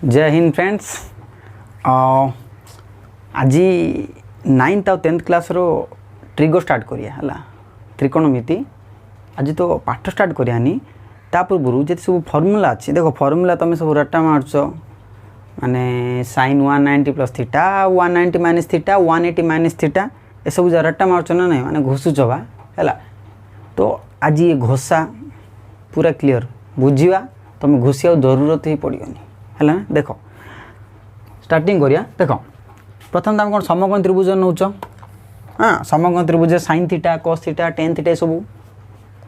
जय हिंद फ्रेंड्स। आज 9th और 10th क्लास रो ट्रिगो स्टार्ट करिया हला त्रिकोणमिति। आज तो पाठ स्टार्ट करियानी ता पूर्व जे सब फॉर्मूला अच्छी देखो फॉर्मूला तुम सब रट्टा मारछ माने sin 190 plus theta 190 minus theta 180 minus theta ए सब रट्टा मारछ ना नहीं माने घोषुछ बा हला। तो आज ये घोषा पूरा क्लियर बुझिवा तुम घोषिया जरूरत ही पड़ोनी है। देख स्टार्टिंग करिया देख प्रथम तुम कौन समकोण त्रिभुज नौच। हाँ समकोण त्रिभुज sine theta cos theta tan theta सब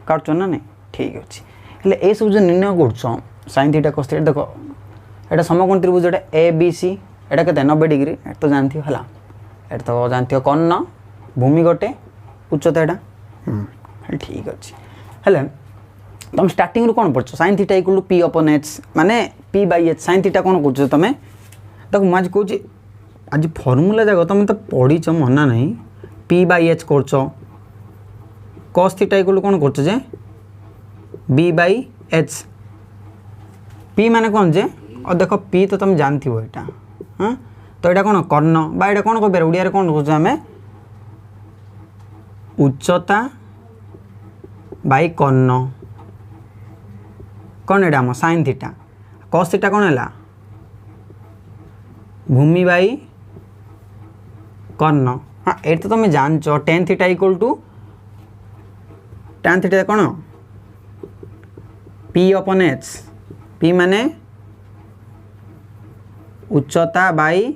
काटुच ना नहीं ठीक अच्छे हेल्ले ये सब जो निर्णय कर साइन थीटा कॉस थीटा देख एटा समकोण त्रिभुज ए बी सी एटा के 90 डिग्री तो जानती है है तो जानती हो कर्ण भूमि गोटे उच्चता एटा ठीक अच्छे हेल्ले तुम स्टार्टिंग रू कौन पढ़ sine theta equal to P upon H माने P by H sine theta कौन कर तुम देखो मुझे कौच आज फर्मूला जाक तुम तो पढ़ीच मना नहीं पी बाई एच कर कॉस थीटा इक्वल टू कौन कर बी बाई एच पी माने कौन जे और देखो पी तो तुम जानती हो यहाँ। हाँ तो यहाँ कौन कर्ण बा यहाँ कौन कह ओडिया कौन कह उच्चता बाई कर्ण कौन एटा हम साइन थीटा कॉस थीटा कौन है भूमि बाई कर्ण। हाँ ये तो तुम जानच tan theta equal to tan theta कौन पी अपन एच पी माने उच्चता by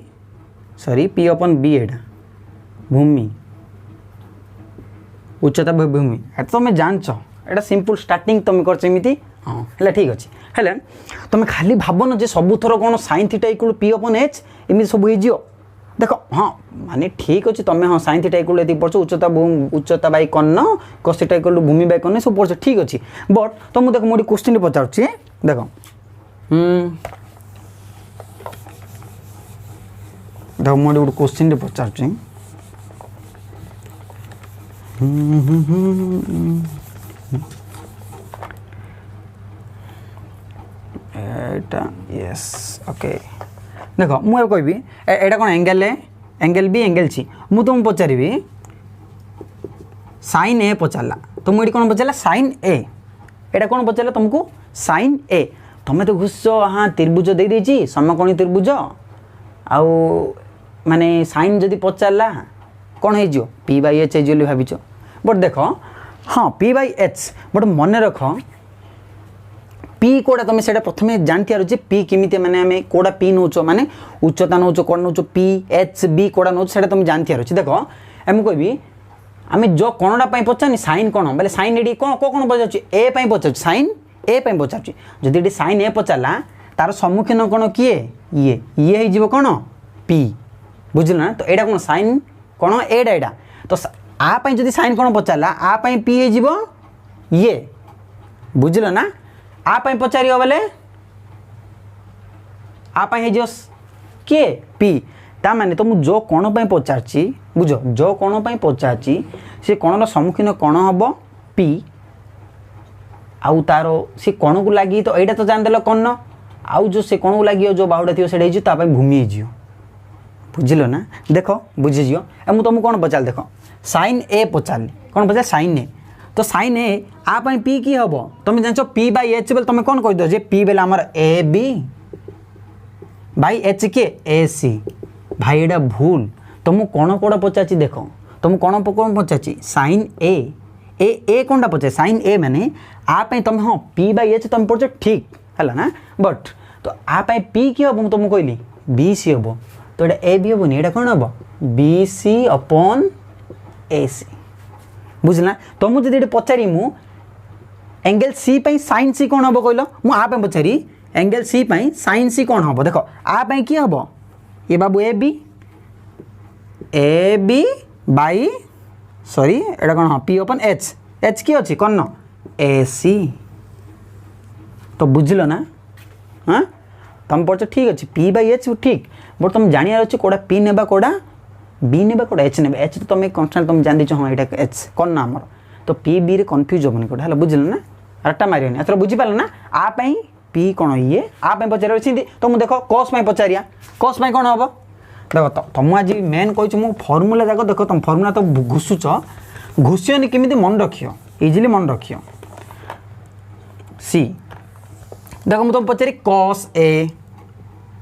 sorry P upon B एटा भूमि उच्चता बाई भूमि तो तुम जानच एटा सिंपल स्टार्टिंग तुम करमती। हाँ है ठीक अच्छे हेल्ले तुम खाली भावन जे सबुथर कौन sine theta equal P upon H एमती सब हो देख। हाँ माने ठीक अच्छे तुम हाँ साइन थीटा इक्वल ये पढ़ उच्चता बाई कर्ण कॉस थीटा इक्वल भूमि बाई कर्ण सब पढ़ ठीक अच्छे बट तुम देख मुझे क्वेश्चन पचारुच्छी देख देख मुझे गोटे क्वेश्चन पचारुच्छी यस ओके देख मुझे कहबी एटा कौन एंगल है एंगल बी एंगल सी मु तुम पचारि साइन ए पचारा तो मुझे कौन पचारा साइन ए एटा कौन पचारा तुमको साइन ए तुम तो घुस हाँ त्रिभुज दे देछि समकोणी त्रिभुज आउ माने साइन जदि पचारा कौन हो पी बाई एच हो भाविच बट देख हाँ पी बाई एच बट मन रख पी कोड़ा तुम से प्रथम जानती है पी केमी माने आम कोड़ा पी नौच माने उच्चता नौच कौन नौच पी एच बी कोड़ा नौच से तुम जानती है देख आम कहबी आम जो कौनटा पचारनी साइन कौन बोले साइन ये कौन कौन पचार ए पचार साइन ए पचार जदि ये साइन ए पचारा तार सम्मुखीन कौन किए ये हो कौन पी बुझल ना। तो यहाँ कौन साइन कौन एटा एटा तो आप जदि साइन कौन पचारा आप पी ये बुझल ना आप पचार बोले आप किए पी ता माने तो मुझे जो कौन पचारची बुझ जो कौन पचारची से कौन सम्मुखीन कौन हम पी आउ तार से कौन को लगी तो यहाँ तो जानदेल कर्ण आउ जो से कौन को लगे जो बाहुटा थी से भूमि हो बुझल ना। देख बुझीज मुझे तुमको कौन पचार देख साइन ए पचारि कौन पचार साइन ए तो साइन ए आप पी कि हम तुम जान पी बाई एच बेल तुम कौन कहीद जे पी बेल आमर ए बी बाई एच के ए सी भाई एटा भूल तुमको कौन कौड़ा पचार देख तुम कौन कौन पचार साइन ए कौनटा पचार साइन ए माने आप तुम हाँ पी बाई एच तुम पढ़ ठीक है ना बट तो आप पी कि हम तुमको कहली बी सी हम तो ये ए बी हेनी ये कौन हम बी सी अपन ए सी बुझला। तो मुझे जब पचारि मु एंगल सी पई साइन सी कौन हम कहल मु आप पचारि एंगल सी पई साइन सी कौन हम देख आप कि हम ये बाबू ए बी बाई सॉरी एटा कौन हाँ पी अपन एच एच कि अच्छी कौन ए सी तो बुझल ना। हाँ तुम पढ़ ठीक अच्छे पी बाई एच ठीक बट तुम जानियार अच्छे कोड़ा पी नेबा कोड़ा बी ने कोड़ा एच ने एच तो तुम कन्स्टांट तुम जान दीच हाँ यहाँ एच कौन ना आमर तो पी बी रे कन्फ्यूज हेनी कोड़ा है बुझल ना रट्टा मारे एथर बुझीपार ना आप पी कौन ये आप पचार तो मुझे देख कस पचारिया कस कौन हम देख तुम आज मेन कही मु फर्मूला जाक देख तुम फर्मूला तो घुसुच घुसियनि केमी मन रखियो इजिली मन रखियो सी देख मुझे तुम पचारि कस ए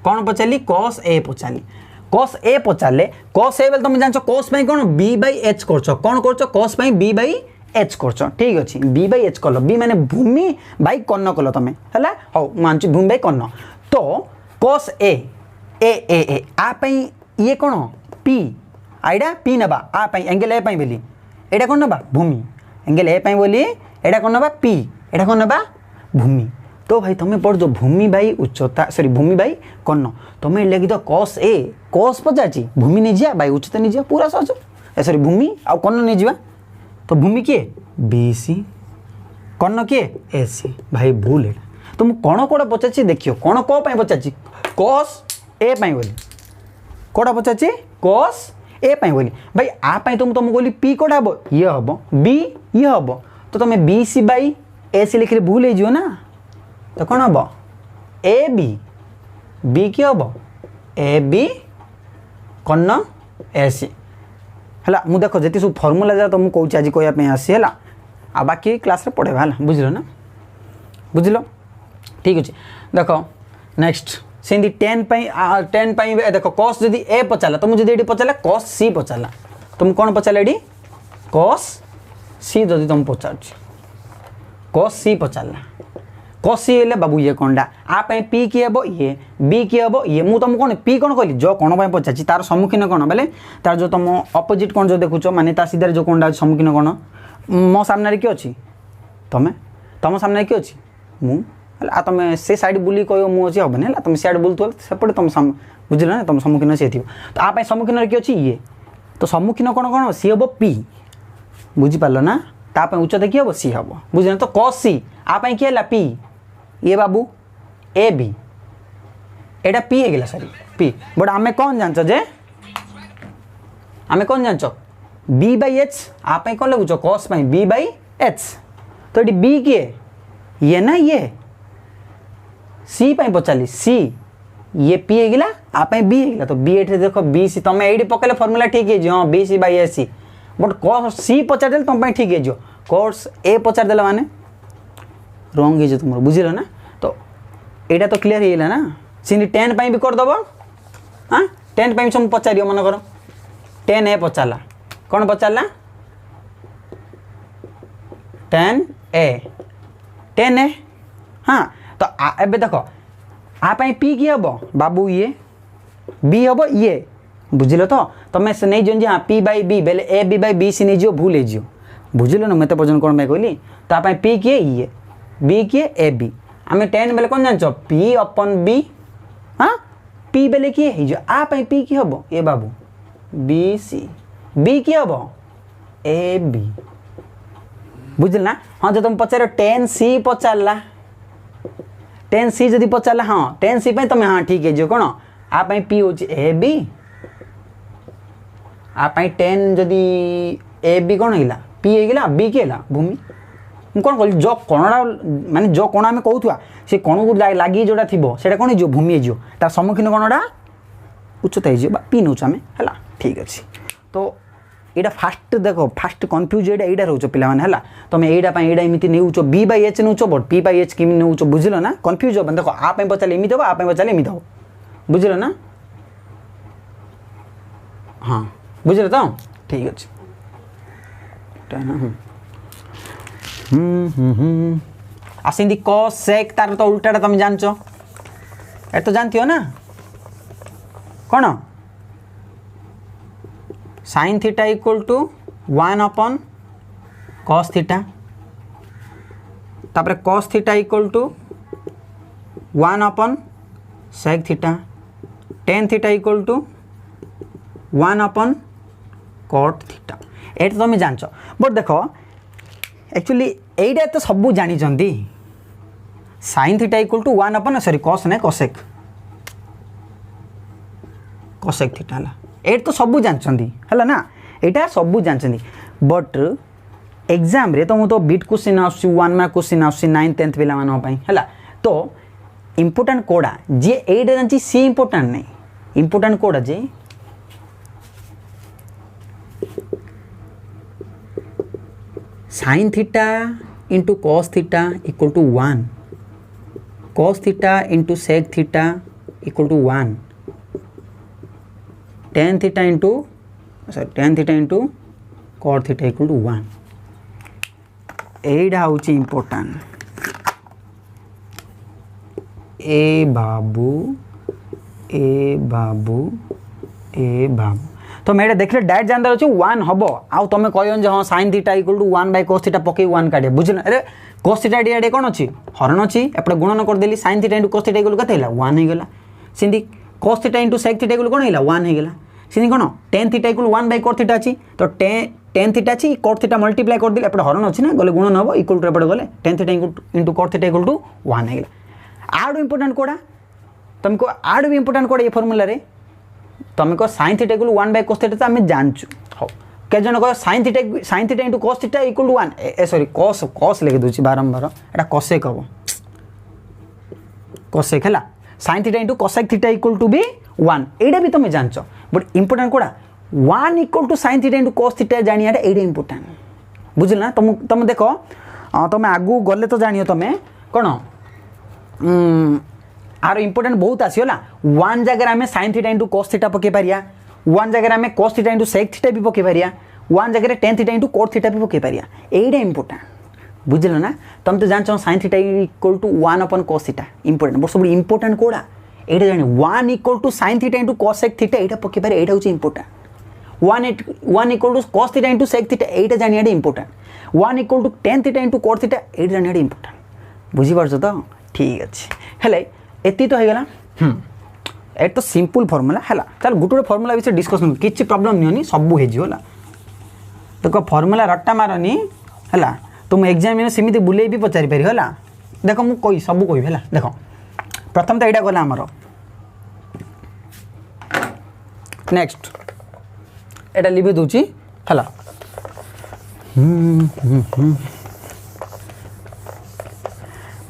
कौन पचारि कस ए पचारि कस ए पचारे कस ए तुम जान कस कौन बी बाई एच कर कौन कर कस बी बाई एच कर ठीक अच्छे बी बाई एच कल बी माने भूमि बाई कर्ण कल तुम है हौ मानची भूमि बाई कर्ण तो कस ए ए ए ए आपाई ये कौन पी आईडा पी नबा आपाई एंगल ए पाई बोली एटा कौन नबा भूमि एंगल ए पाई बोली एटा कौन नबा पी एटा कौन नबा भूमि तो भाई तुम्हें पढ़ जो भूमि बाई उच्चता सॉरी भूमि बाई कर्ण तुम्हें लगी तो कस ए कस पचार भूमि नहीं जा बाई उच्चता नहीं जा पूरा सहज सॉरी भूमि आ कर्ण नहीं जा तो भूमि किए बी सी कर्ण किए ए सी भाई भूल है तो मुझे कौन कौटा पचार देखियो कौन कौ पचार कस ए बोली कौटा पचार कस ए बोली भाई आपाई तो तुमको बोली पी कौटा हम ये हम बी ये हम तो तुम बी सी बाई ए सी लिखे भूल हो ना तो कौन हम ए बी कि हम ए बी कर्ण ए सी है मु देख जी सब फर्मूला जा तो मुझे कौच आज कहवाई आसी है आ बाकी क्लास पढ़ेगा है बुझल ना बुझल ठीक अच्छे देख नेक्स्ट सेमती 10 देख कस जदि ए पचारा तो मुझे ये पचारा कस सी पचारा तुम कौन पचारा ये कस सी जदि तुम पचार कस सी पचारा कस सी है बाबू ये कौनटा आप पी कि हम ये बी कि हम ये मुझे तुमको कौन पी कौन कहली जो कौन पचार तार सम्मुखीन कौन बोले तार जो तुम अपोजिट कौन जो देखुच माने ता सीधार जो कौन सम्मुखीन कौन मो सामने किए अच्छी तुम तुम सामने किए अच्छी मु तुम से साइड बुली कह मुझे हेनी है तुम सियाड़े बुलुथ सेपटे तुम बुझल ना तुम सम्मुखीन सी थी तो आप सम्मुखीन किए अच्छी ये तो सम्मुखीन कौन कौन सी हम पी बुझीपार ना ताप उच्चता कि हम सी हम बुझे तो कस सी आप किए पी ये बाबू ए बी एटा पी है सॉरी पी बट आमे कौन जान जे आमे कौन जान बी बाई एच आप कौन लगुच कस बी बाई एच तो ये बी किए ये ना ये सी पचारि सी ये पी है आप बी है तो बी एट देखो बी सी तुम ये पकड़े फर्मूला ठीक है हाँ B C by A C but cos C पचार तुम ठीक है कस ए पचार माने रंग है तुम बुझल ना तो यहाँ तो क्लीयर है ना सी 10 भी करदेव हाँ 10 भी सब पचार मन कर 10 ए पचारा कौन पचारा 10 ए हाँ तो एबे देख आप पी कि हम बाबू ये बी हम ये बुझल तो तुम से नहीं जो हाँ पी बाई बी बेले A B by B C नहीं भूल हो बुझल ना मत पर्यटन कौन कहली तो आप पी किए ये बी किए ए बी आम 10 बेले कौन जान पी अपन बी हाँ पी बेले किए हो आप पी कि हम ए बाबू बी सी बी कि हम ए बी बुझल ना हाँ जो तुम पचार 10 सी पचारा 10 सी जदि पचारा हाँ 10 सी तुम हाँ ठीक है जो कौन आप पी हो ए बी आप 10 जदि ए बी कौन है पी है बी कि भूमि कौन कह जो कणा माने जो कण आम कहूआ से कण को लगी जोटा थी से कौन हो भूमि हो तार सम्मुखीन कणटा उच्चता हो पी नौ आम है ठीक अच्छे तो यहाँ फास्ट देख फास्ट कन्फ्यूज यहाँ रोच पे तुम यहाँ एमती नौच बी बाई एच नौच बट पी बाई एच कि नौच बुझल ना कन्फ्यूज हम देख आप पचार एमती हम आप पचार एमती हम बुझल ना हाँ बुझल तो ठीक अच्छे आसी कस सेक तार तो उल्टा तुम जान ए तो जानती हो ना कौन sine theta equal to 1 upon cos theta तापर cos theta equal to 1 upon sec theta tan theta equal to 1 upon cot theta ये तो तुम जान बट देख एक्चुअली यहीटा तो सब जानी sine theta equal to 1 upon sorry cos ना कसेक कसेक थीटा है तो सब जानते है ना यहाँ सब जानते बट एग्जाम रे तो मुझे बिट क्वेश्चन आस 1 मार्क क्वेश्चन आस 9th 10th पिला है तो इम्पोर्टाट कोड़ा जी एटा जानची सी इम्पोर्टाट नहीं इम्पोर्टाट कोड़ा जे sin theta into cos theta equal to 1 cos theta into sec theta equal to 1 tan theta into cot theta equal to 1 एटा हूँ इम्पोर्टाट ए बाबू तो मैं देखले डायरेक्ट जानदार अच्छे 1 हम आउ तुम कह हाँ sin theta equal to 1 by cos theta पकई 1 काटे बुझल अरे cos थीटा एडे कौन अच्छी हरण अच्छी एपटे गुणन करदेली sin theta into cos theta equal केते हैला 1 हो गला सिंधी cos theta into sec theta equal कोन हैला 1 हो गला सिंधी कोन tan theta equal 1 by cot theta अच्छी तो tan थीटा अच्छी cot थीटा मल्टीप्लाई कर देले एपटे हरण अच्छी ना गले गुणन हबो इक्वल टू एपटे गले tan theta into cot theta equal to 1 हो गला आडू इंपोर्टेंट कोडा तुमको आडू भी इंपोर्टेंट कोडा ये फार्मूला रे तुमको sin theta equal 1 by cos theta तो आमे जानचु हो के जन कह sin theta into cos theta equal to 1 sorry cos लिखि दोची बारंबार एटा cosec हबो cosec हला sin theta into cosec theta equal to भी 1 एटा भी तुम जानचो बट इंपोर्टेंट कोडा 1 equal to sin theta into cos theta जानियाटा एटा इंपोर्टेंट बुझल ना तुम देखो तुम आगु गले तो जानियो तुम कोन आर इंपोर्टेंट बहुत आसीला 1 जगह आम sin theta into cos theta पके पारिया 1 जगह आम cos theta into sec theta भी पके पारिया 1 जगह tan theta into cot theta भी पके पारिया एटा इंपोर्टेंट बुझल ना तुम तो जानछ sin थीटा इक्वल टू 1 अपन cos थीटा इंपोर्टेंट बट सब इंपोर्टेंट कोडा एटा जानि 1 equal to sin theta into cos sec theta एटा पके पारे एटा होची important 1 equal to cos theta into sec theta एटा जानि एटा important 1 equal to tan theta into cot theta एटा जानि एटा इंपोर्टेंट बुझी पारछ तो ठीक अछि हेले एति तो होगला ए तो सिंपल फॉर्मूला है चल गोटे फॉर्मूला विषय डिस्कसन किसी प्रॉब्लम नहीं सब हो देखो फॉर्मूला रट्टा मारनी है तुम एग्जाम में सेमती बुले भी पचारि पारि है देख मुझे कही सब कह है देख प्रथम तो यहाँ गला आमर नेक्स्ट एटा लिभे दूची है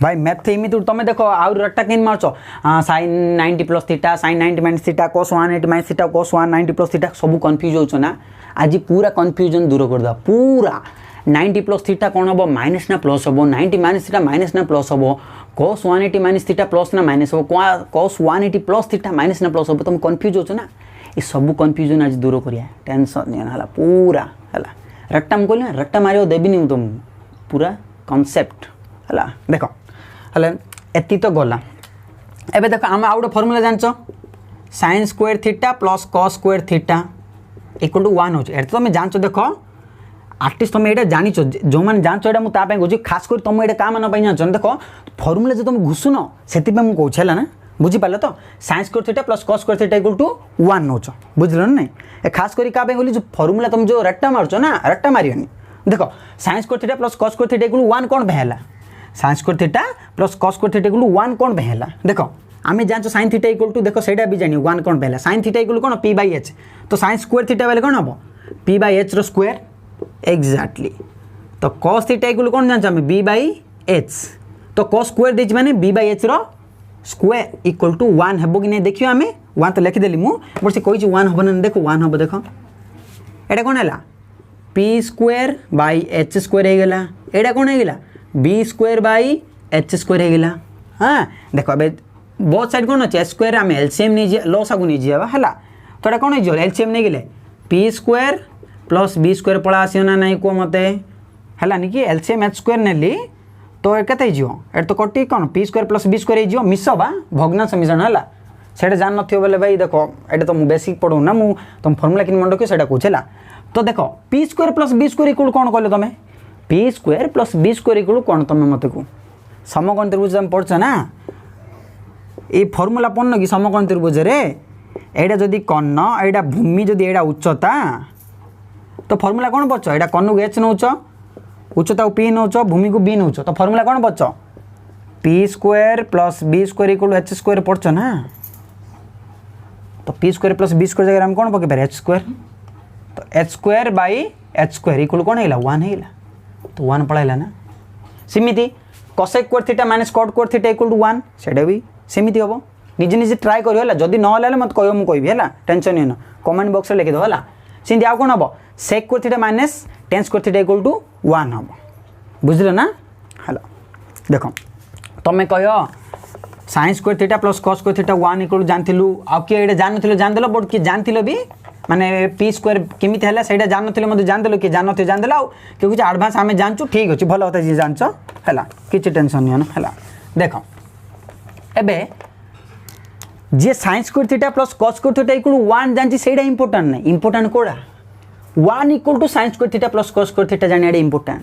भाई मैथ एमती तुम देख आउ रट्टा कहीं मार्च sin 90 plus theta sin 90 minus theta cos 180 minus theta cos 190 plus theta सब कन्फ्यूज हो ना आज पूरा कन्फ्यूजन दूर करदा पूरा 90 प्लस थीटा कौन हम माइनस ना प्लस हम 90 माइनस थीटा माइनस ना प्लस हम cos 180 माइनस थीटा प्लस ना माइनस हम cos 180 प्लस थीटा माइनस ना प्लस हम तुम कन्फ्यूज हो ना ये सब कन्फ्यूजन आज दूर करिया टेंशन नहीं है पूरा है रट्टा मुझे कहली रट्टा मार देवी तुम पूरा कनसेप्ट है देख हेले एति तो गला एबे देखो आम आउ गोटे फॉर्मूला जानछ sin square theta plus cos square theta equal to 1 होछ एत तुम जानछ देखो आर्टिस्ट तुम ये जानिछ जो मैंने जानछ एटा मु ता पे कहूँ खास कर तुम ये का मान पे जानछ देखो फॉर्मूला जो तुम घुसुन से मुझे कहूँ है ना बुझी पाल तो sin square theta plus cos square theta equal to 1 नौच बुझल ना नहीं खास कर क्या जो फॉर्मूला तुम जो रट्टा मार्च ना रट्टा मारियोनी देखो sin square theta plus cos square theta equal 1 कौन है sin square theta plus cos square theta equal 1 कौन है देखो आम जानच sin थीटा इक्वल टू देखो सेटा भी जानी 1 कौन है sin थीटा इक्वल कौन p बाय h तो sin स्क्वायर थीटा वाले कौन हम p बाय h रो स्क्वायर एक्जाक्टली तो cos थीटा इक्वल कौन जानच हम b बाय h तो cos स्क्वायर देछ माने b बाय h रो स्क्वायर इक्वल टू 1 हेबो कि नै देखियो आमे 1 तो लिखि देली मु बट से कहि 1 हबो न देखो 1 हबो देखो एटा कोन हैला p square by h square हे गेला एटा कोन हे गेला b square by h square हे गेला हां देखो अबे बोथ साइड कोन अछि स्क्वायर आमे एलसीएम नै जे लॉसा को नै जेबा हला तो एटा कोन हे जो एलसीएम नै गेले p square plus b square पळा आसियो ना नै को मते हला नि कि एलसीएम h स्क्वायर नेली तो केते जियो एट तो कटी कोन p square plus b square जियो मिसबा भग्नांश मिश्रण हला सेटा जान नथियो बोले भाई देखो एटा तो मु बेसिक पढो ना मु तुम फार्मूला किन मन रखियो सेटा कहछला तो देखो p square plus b square equal कोन कहले तमे p square plus b square equal कोन तमे मते को समकोण त्रिभुज हम पढ़छ ना ए फार्मूला पढ़न कि समकोण त्रिभुज रे एटा जदी कर्ण एटा भूमि जदी एटा उच्चता तो फार्मूला कोन पढ़छ एटा कर्ण को h नउछ उच्चता को p नउछ भूमि को b नउछ तो फार्मूला कोन पढ़छ p square plus b square equal h square पढ़छ ना तो p square plus b square जगह हम कोन पके पारे h स्क्वायर तो h square by h square equal कोन हैला 1 हैला तो 1 पळाइला ना सिमिति cosec square theta minus cot square theta equal to 1 सेटा भी सेमती हम निजे निजे ट्राए कर जदि ना मत कह मुझे है टेंशन नहीं कमेंट बॉक्स में लिखिद है सेमती आउ कौन हम sec square theta minus tan square theta equal to 1 हम बुझल ना हेलो देख तुम्हें कह sine square theta plus cos square theta 1 equal जानथिलु आ किए एटा जानदेल बट किए जानथिलो भी माने पी स्क्वायर केमिति हैला सेटा जानथिलो मते जानदेलो कि जानदेल आ कि एडवांस आमे जानचु ठीक अछि भलो होता जे जानछ हैला किछि टेंशन नहीं न हैला देखो एबे जे sine square theta plus cos square theta equal 1 जानछि सेटा इंपोर्टेंट नहीं इंपोर्टेंट कोडा 1 equal to sine square theta plus cos square theta जानिया इंपोर्टेंट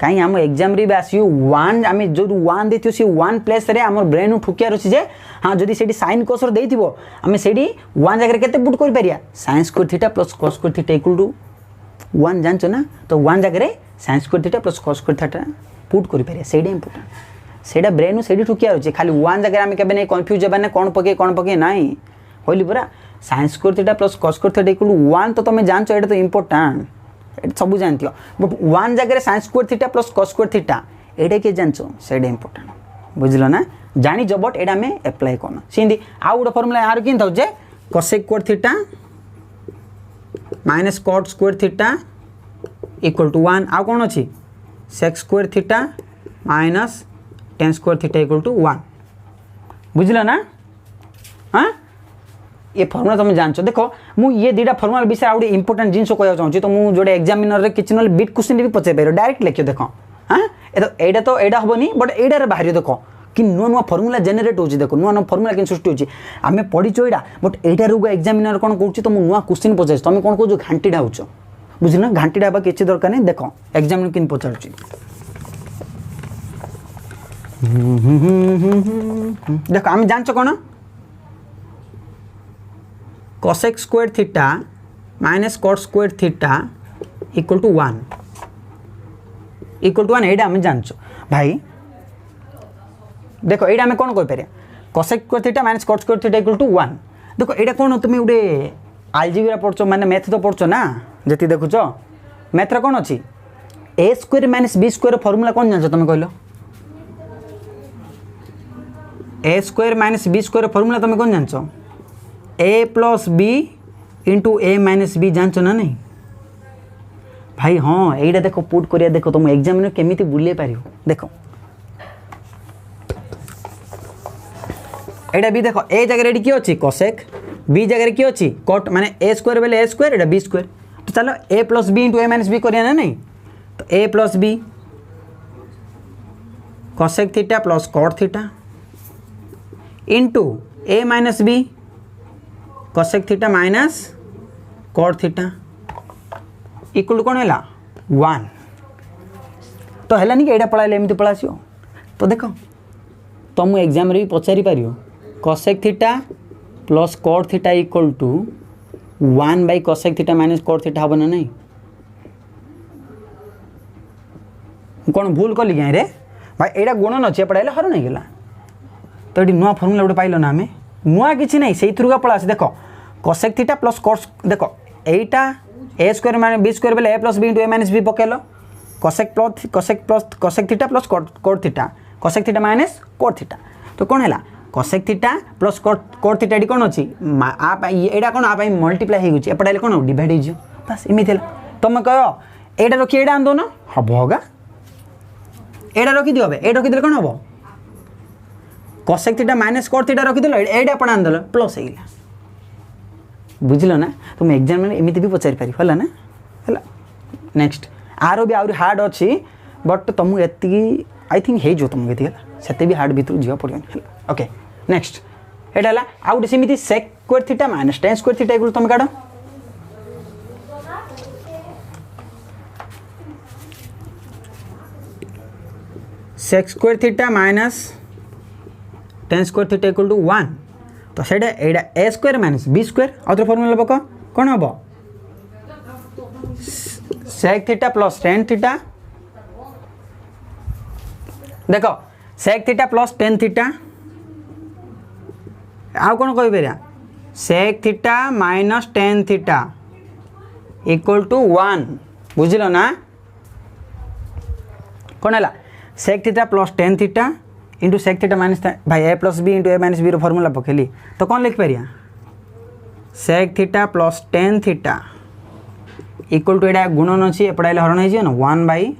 कहीं आम एग्जाम रे आसो 1 आम जो 1 देती सी 1 प्लेस रे आम ब्रेन ठुकियार अच्छे जे हाँ जदि से साइन कोसर देथिबो आम से 1 जगह केते पुट कर परिया sine square theta plus cos square theta equal to 1 जानचो ना तो 1 जगह sine square theta plus cos square theta put कर परिया सेडा इंपोर्टेंट सेडा ब्रेन से ठुकियार अच्छे खाली 1 जगह आम केबे नै कंफ्यूज हेबा ना कोन पके नाही कहली पूरा sine square theta plus cos square theta equal to 1 तो तुम जानचो एटा तो इंपोर्टेंट सब जानती हो बट 1 जगह sine square theta plus cos square theta एटा के जानचो सेडा इंपोर्टेंट बुझलो ना जानी जो बट एटा में अप्लाई करना सिंदी आ गुड फार्मूला यार किन थाउ जे cosec square theta minus cot square theta equal to 1 आ कोन अछि sec square theta minus tan square theta equal to 1 बुझलो ना हां ये फर्मुला तुम जानছো देखो मु ये दुटा फर्मुला विषय आउटे इंपोर्टेंट जिनस कहया चाहूँ तो मु जोड़े एग्जामिनर रे किछि न बिट क्वेश्चन भी पचे पारो डायरेक्ट लिखियो देखो हां तो एटा हबनी बट एटा रे बाहर देखो कि नुआ नुआ फर्मुला जनरेट होची देखो नुआ नुआ फर्मुला कि सृष्टि होची आमे पढिचो एटा बट एटा रुगा एग्जामिनर कोन कहूची तुम नुआ क्वेश्चन पचे तुम कोन को जो घंटीडा होचो बुझिना घंटीडा बा किछि दरकार नै देखो एग्जामिनर किन पचारची देखो आमे जानছো कोन cosec square theta minus cot square theta equal to 1 एटा हम जानছো भाई देखो एटा हम कौन कह पारे cosec square theta minus cot square theta equal to 1 देखो एटा कौन तुम गोटे आलजेब्रा पढ़छो माने मैथ तो पढ़छो ना जति देखुछो मैथ रा कौन अछि A square minus B square formula कौन जानছো तुम कहलो A square minus B square formula तुम कौन जानছো A plus B into A minus B जानছো ना नहीं भाई हाँ यहीटा देखो पुट करिया देखो तुम एग्जाम में केमिति बुले पारियो देखो एटा भी देखो ए जगह रेडी कियो अछि कोसेक बी जगह कियो अछि कॉट माने ए स्क्वायर बेले ए स्क्वायर एटा बी स्क्वायर तो चलो A plus B into A minus B करिया ना नहीं तो A plus B cosec theta plus cot theta into A minus B cosec theta minus cot theta equal to कौन है 1 तो है नहीं कि एटा पढ़ाइले एमती पढ़ासीओ तो देखो तुम एग्जाम रे पचारि पारियो cosec theta plus cot theta equal to 1 by cosec theta minus cot theta हबना नहीं कौन भूल कली क्या रे भाई एटा गुणन अच्छे पढ़ाइले हर नहीं गला तो ये नुआ फर्मुला गोटे पाइल ना आम नुआ किसी नहीं से थ्रू का पड़ा देखो कोसेक थीटा प्लस कॉस देखो एटा A square minus B square बेले A plus B into A minus B पकेलो cosec theta plus cot theta cosec theta minus cot theta तो कौन है cosec theta plus cot theta ये कौन अच्छी एटा कौन आप मल्टीप्लाई हो एपटे कौन डिवाइड हो बस इमित तुम कह एटा रखी एटा आंदो ना हम होगा एटा रखी दियो ए रखीदे कौन हम cosec theta minus cot theta रखीदेल एटा आपण आंदोल प्लस होगा बुझल ना तुम एग्जाम में एमती भी पचारि पारि है ना है नेक्स्ट आरो भी आहरी हार्ड अच्छी बट तुमको एति आई थिंक हो तुमको ये से भी हार्ड भर जा पड़े ओके नेक्स्ट एटा है आउ गोटे सेमती sec square theta minus tan square theta equal तुम काढ़ sec square theta minus tan square theta equal to 1 तो सेटा एटा A square minus B square आउटर फॉर्मूला पक कौन हम sec theta plus tan theta देखो sec theta plus tan theta आउ कौन कह पार sec theta minus tan theta equal to 1 बुझल ना कौन है sec theta plus tan theta into sec theta minus भाई a plus B into A minus b formula पकेली तो कौन लिख पारिया sec theta plus tan theta equal to एटा गुणन अच्छी एपटा हरण हो ना 1 by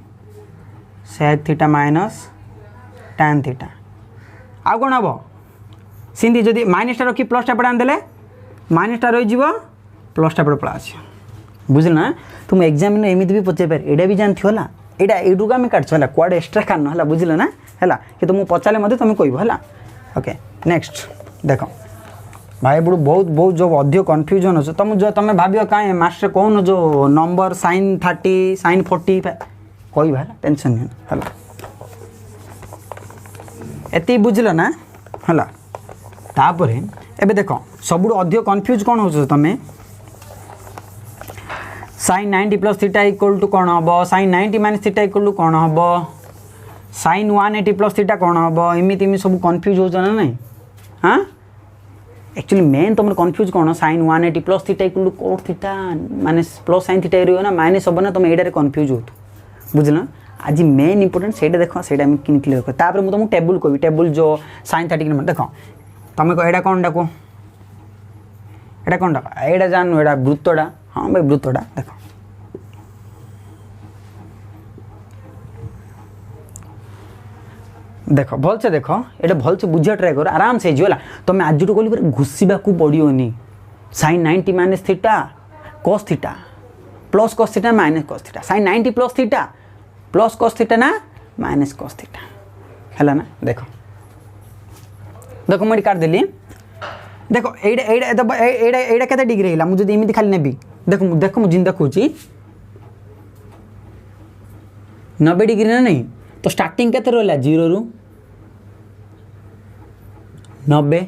sec theta minus tan theta आउ कौन हम सिंधी जदि माइनसटा रखी प्लसटा पड़ा देले माइनसटा रही प्लसटा पड़े पड़ा आस बुझल ना तुम एग्जाम में एमती भी पचार पारे एटा भी जानती होला एटा एटू आम काटछ है कुआडे एक्सट्रा कान है बुझल ना है कि तुमको पचारे मत तुम कह है ओके नेक्स्ट देख भाई बड़ू बहुत बहुत जो अधिक कन्फ्यूजन अच्छे तुम जो तुम भाव कहीं मास्टर कौन जो नंबर sin 30 sin 40 कह है टेंशन नहीं है एति बुझल ना है तापर एबे देख सब अधिक कन्फ्यूज कौन हो तुम sin 90 plus theta equal to कौन हम sin 90 minus theta equal to कौन हम sin 180 प्लस थीटा कौन हम एमती सब कन्फ्यूज हो ना नहीं हाँ एक्चुअली मेन तुम कन्फ्यूज कौन sin 180 plus theta equal to cot theta minus plus sin theta रही ना माइनस हम ना तुम एटारे कन्फ्यूज हो बुझल ना आज मेन इंपोर्टेंट से देख से क्लीयर कर तापर मुझे तुमको टेबुल कह टेबुल जो sin 30 देख तुम कह कौन डाक एटा कौन डाक एटा जानू एटा वृत्तटा हाँ भाई वृत्तटा देख देख भल से देख ये भल से बुझा ट्राए कर आराम से है तुम आज कहली घुषा पड़ोनी sin 90 minus theta cos theta plus cos theta minus cos theta sin 90 plus theta plus cos theta ना माइनस cos थीटा है ना देख देख मुझे काट देली देख एटा केते डिग्री है मुझे एमती खाली नेबी देख देख मुझे देखुची 90 डिग्री ना नहीं तो स्टार्टिंग केते रहा 0 रु 90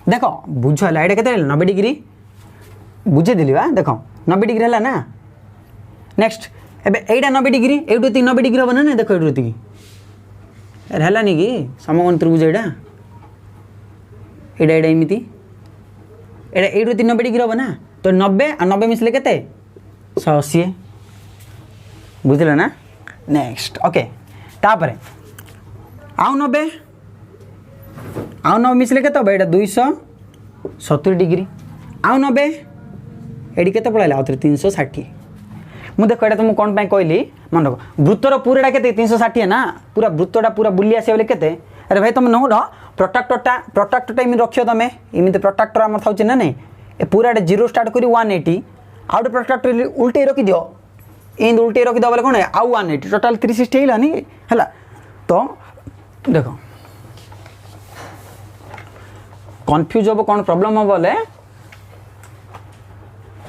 देख बुझ है ये केते 90 डिग्री बुझेदेली बा देख 90 डिग्री है ना नेक्स्ट एबे एटा 90 डिग्री एटू 90 डिग्री हम ना देख एटू है नहीं कि समकोण त्रिभुज एटा एटा एटा एमती एटा एटू 90 डिग्री हम ना तो 90 और 90 मिसले केते 180 बुझल ना नेक्स्ट ओके तापर आउ 90 मिसले केते हम एटा 270 डिग्री आउ 90 एटी केते पड़ाइला आउ 360 मु देख एटा तुम कौन कहली मन रख वृत्तर पूराटा के 360 है ना पूरा वृत्तटा पूरा बुली आसे बोले केते अरे भाई तुम नौ प्रोट्राक्टरटा इमित रख तुम इमित प्रोट्राक्टर आम था ना नहीं ए पूराटा 0 स्टार्ट कर 180 आउट प्रोट्राक्टर उल्टे रखी दियो इन उल्टे रखी दो बोले कौन आउ 180 टोटाल 360 है है तो देख कन्फ्यूज हम कौन प्रोब्लेम हम बोले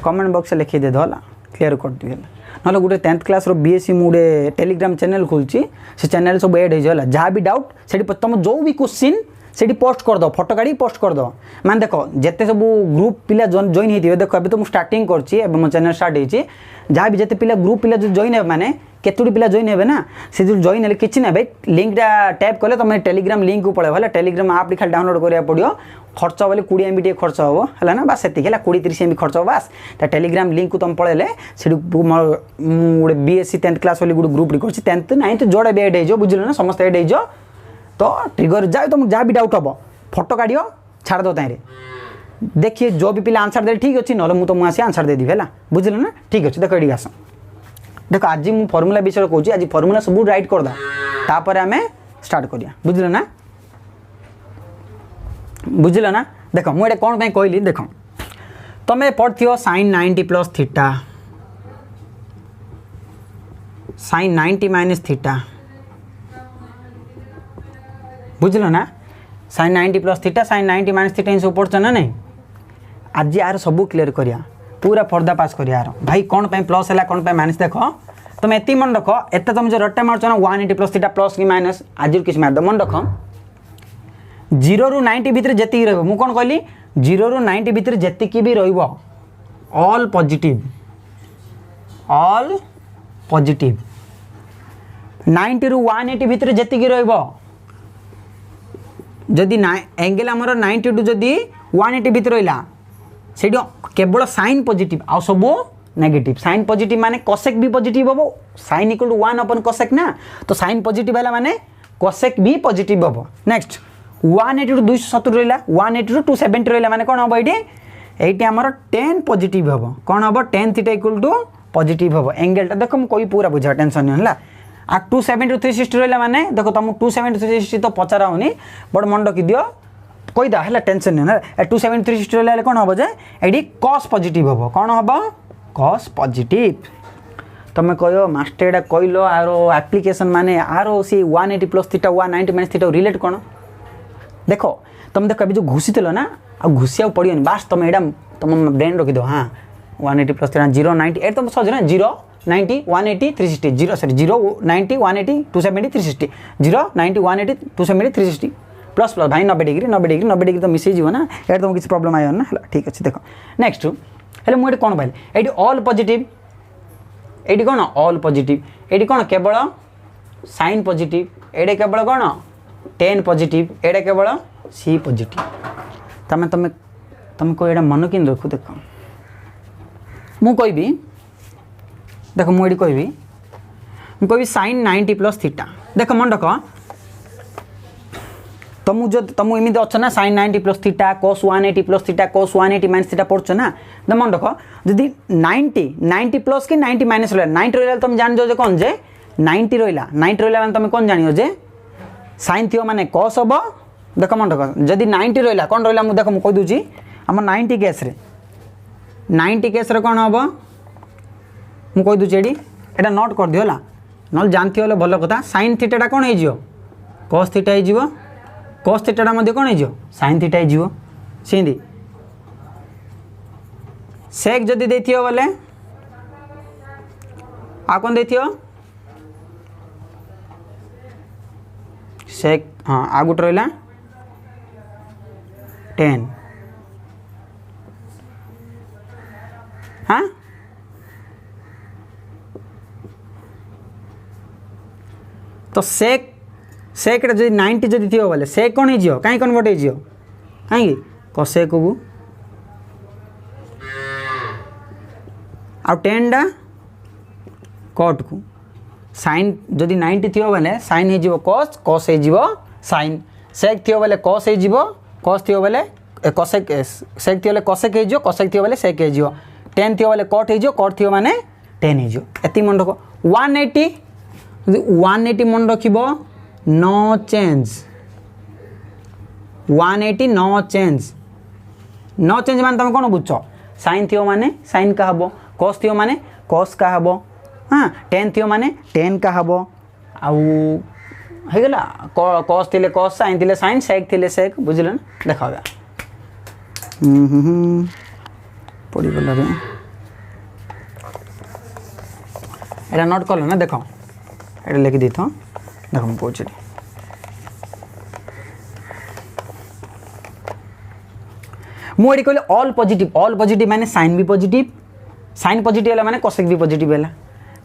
कमेंट बॉक्स लिखी दे है क्लीयर कर दिए ना गोटे 10th क्लास बीएससी मुझे टेलीग्राम चैनल खोलची से चैनल सब एड हो जहाँ भी डाउट से तुम जो भी क्वेश्चन से पोस्ट कर दो फोटो काढ़ी पोस्ट कर दो मान देख जिते सब ग्रुप पिला जॉइन होती देख अभी तो मुझे स्टार्टिंग कर मो चैनल स्टार्ट होती जहाँ भी जिते पिला ग्रुप पिला जो जॉइन है माने केतुटी पिला जॉइन है ना से जो जॉइन है किसी ना भाई लिंकटा टैप कले तुम टेलीग्राम लिंक को पड़े टेलीग्राम आप खाली डाउनलोड करा पड़ो खर्च बोले 20 MB टे खर्च हम है ना बस से 20-30 MB खर्च हो बस टेलीग्राम लिंक को तुम पड़े से गोटे बीएससी 10th क्लास वाली गोटे ग्रुप कर 10th 9th जोड़ा भी एड हो बुझल ना समस्त एड हो तो ट्रिगर जाए तुम जहाँ भी डाउट हम फोटो काढ़ छाड़ दो ताई देखिए जो भी पिला आंसर दे ठीक अच्छे ना मुझे तुमको आसी आंसर देदेवी है बुझल ना ठीक अच्छे देख ये आस देख आज मुझे फर्मूला विषय कहूँ आज फर्मूला सब राइट करदा तापर आम स्टार्ट करिया बुझल ना बुझल ना देख मुझे कौन कहली देख तुम्हें पढ़ो sin 90 plus theta sin 90 minus theta बुझल ना sin 90 plus theta sin 90 minus theta इन सब पढ़छ ना नहीं आज यार सब क्लीयर करिया पूरा पर्दा पास करिया यार भाई कौन पे प्लस है कौन पे माइनस देख तुम एति मन रख एत तुम जो रट्टा मार्च ना 180 प्लस थीटा प्लस कि माइनस आज किसी मार दो मन रख 0 ରୁ 90 भितर जेति रह मु कौन कहली 0 ରୁ 90 भितर जेतिकी भी रहिबो ऑल पॉजिटिव 90 ରୁ 180 भितर जेतिकी रहिबो जदि एंगल आमर 90 टू जदि 180 भितर रहा से केवल साइन पॉजिटिव आ सब नेगेटिव साइन पॉजिटिव माने कोसेक भी पॉजिटिव हम साइन इक्वल टू 1 अपन कोसेक ना तो साइन पॉजिटिव है माने कोसेक भी पॉजिटिव हम नेक्स्ट 180 टू 270 रहा 180 टू 270 रहा माने कौन हम ये आमर 10 पॉजिटिव हम कौन हम tan theta equal to positive हम एंगलटा देख मुझे कोई पूरा बुझा टेंशन नहीं है आ 270 टू 360 रहा माने देख तुम 270 360 तो पचारा होनी बट मन रखी दियो कोई दा है टेंशन नहीं है 270 360 रहा कौन हम जे ये cos पॉजिटिव हम कौन हम cos पॉजिटिव तुम कह मास्टर एटा कहल आर एप्लिकेशन माने आर सी 180 plus theta 190 minus theta relate कौन देख तुम देख अभी जो घुसी ना आ घुसिया पड़े बास तुम यहाँ तुम ब्रेन रखिद हाँ 180 प्लस थीटा 090 एट तुम सहज ना 090 180 360 0 सॉरी 090 180 270 360 090 180 270 360 प्लस प्लस भाई 90 डिग्री 90 डिग्री 90 डिग्री तो मिसई जीव ना ये तुम किसी प्रॉब्लम आयो ना है ठीक अच्छे देख नेक्स्ट हेल्ले मुझे कौन पाइल ये ऑल पॉजिटिव ये कौन ऑल पॉजिटिव ये कौन केवल साइन पॉजिटिव ये केवल कौन tan पॉजिटिव ये केवल सी पॉजिटिव तमें तमें तुमको ये मन कि रखु देख मु कहबी देख मुझे कहबी साइन 90 प्लस थीटा देख मन रख तुम जो तुम एमती अच्छ ना sine 90 plus theta cos 180 plus theta cos 180 minus theta पढ़छ ना तो मन रख जदि 90 प्लस कि 90 माइनस रहा 90 रहा तुम जान जो कौन जे 90 रहा 90 रहा तुम कौन जान जे साइन थी माने cos हम देख मन रख जदि 90 रहा कौन रहा मुझे देख मुझे कहीदे आम 90 केस कौन हम मुझे कहीदे ये नोट कर दियो ना जानती हो भल कथा साइन थीटा कौन हो cos थीटा हो cos थीटा कौन हो साइन थीटा हो सीधी सेक जदि देथि बोले आ कौन देथि सेक हाँ आ गोटे रहा tan हाँ तो सेक जब 90 जदि थी बोले सेक कौन हो कहीं कन्वर्ट हो कहीं कसेक को आ tan डा कट को साइन जदि 90 थी बोले साइन हो cos cos हो साइन सेक थी बोले cos हो cos थी बोले कसेक सेक थी बोले कसेक हो कसेक थी बोले सेक हो tan थी बोले कट हो कट थी माने tan हो एति मन रख 180 180 मन रख नो चेंज 180 नो चेंज माने तुम कौन बुझ साइन थी माने साइन का हम cos थी माने cos का हम हाँ tan थी माने tan का हम आगला cos थी cos साइन थी साइन सेक थी सेक बुझल ना देख पड़गला ये नोट कल ना देख ये लिखि दी था देख मुझे कौच मुझे कहली ऑल पॉजिटिव माने साइन भी पॉजिटिव है माने कोसेक भी पॉजिटिव है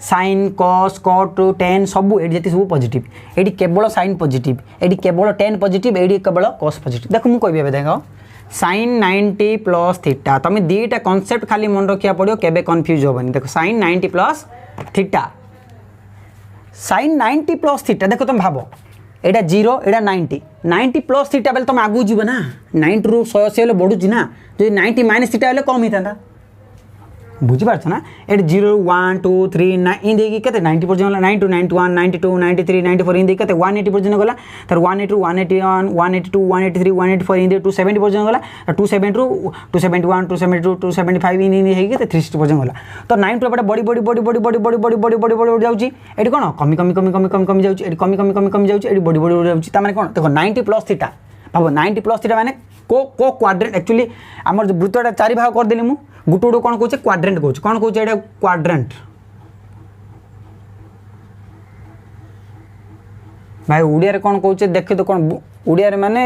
साइन cos cot tan सब ये सब पॉजिटिव ये केवल साइन पॉजिटिव ये केवल tan पॉजिटिव ये केवल cos पॉजिटिव देख मुझे कहबी देख साइन 90 प्लस थीटा तुम दीटा कॉन्सेप्ट खाली मन रखा पड़ो केबे कन्फ्यूज होबनी देख sine 90 plus theta sine 90 plus theta देख तुम भाव एटा 0 एटा 90 प्लस थीटा बेले तुम आगू जीव ना 90 रु 180 बढ़ुची ना जो 90 माइनस थीटा हेले कम होता बुझीपार ना ये 0 1 2 3 इन देखिए के 90 पर्यटन गला 92 91 92 93 94 इन देखिए 180 पर्यटन गला तर 180 181 182 183 184 इन 270 पर्यटन गला 270 रु 271 272 275 इन इन हेगे 360 पर्यटन गला तो 90 एपटे बड़ी बड़ी बड़ी बड़ी बड़ी बड़ी बड़ी बड़ी बड़ी बड़ी जाउची एटी कोन कमी कमी कमी कमी कमी कमी जाउची एटी कमी कमी कमी कमी जाउची एटी बड़ी बड़ी जाउची ता माने कोन देखो 90 प्लस थीटा भाव 90 प्लस थीटा माने को क्वाड्रेंट एक्चुअली आमर जो वृत्तटा चारि भाग कर देली मु गुटे गुटे कौन कौचे क्वाड्रेंट कौच कौन कौचे एटा क्वाड्रेंट भाई उड़िया कौन कौचे देखे तो कौन उड़िया माने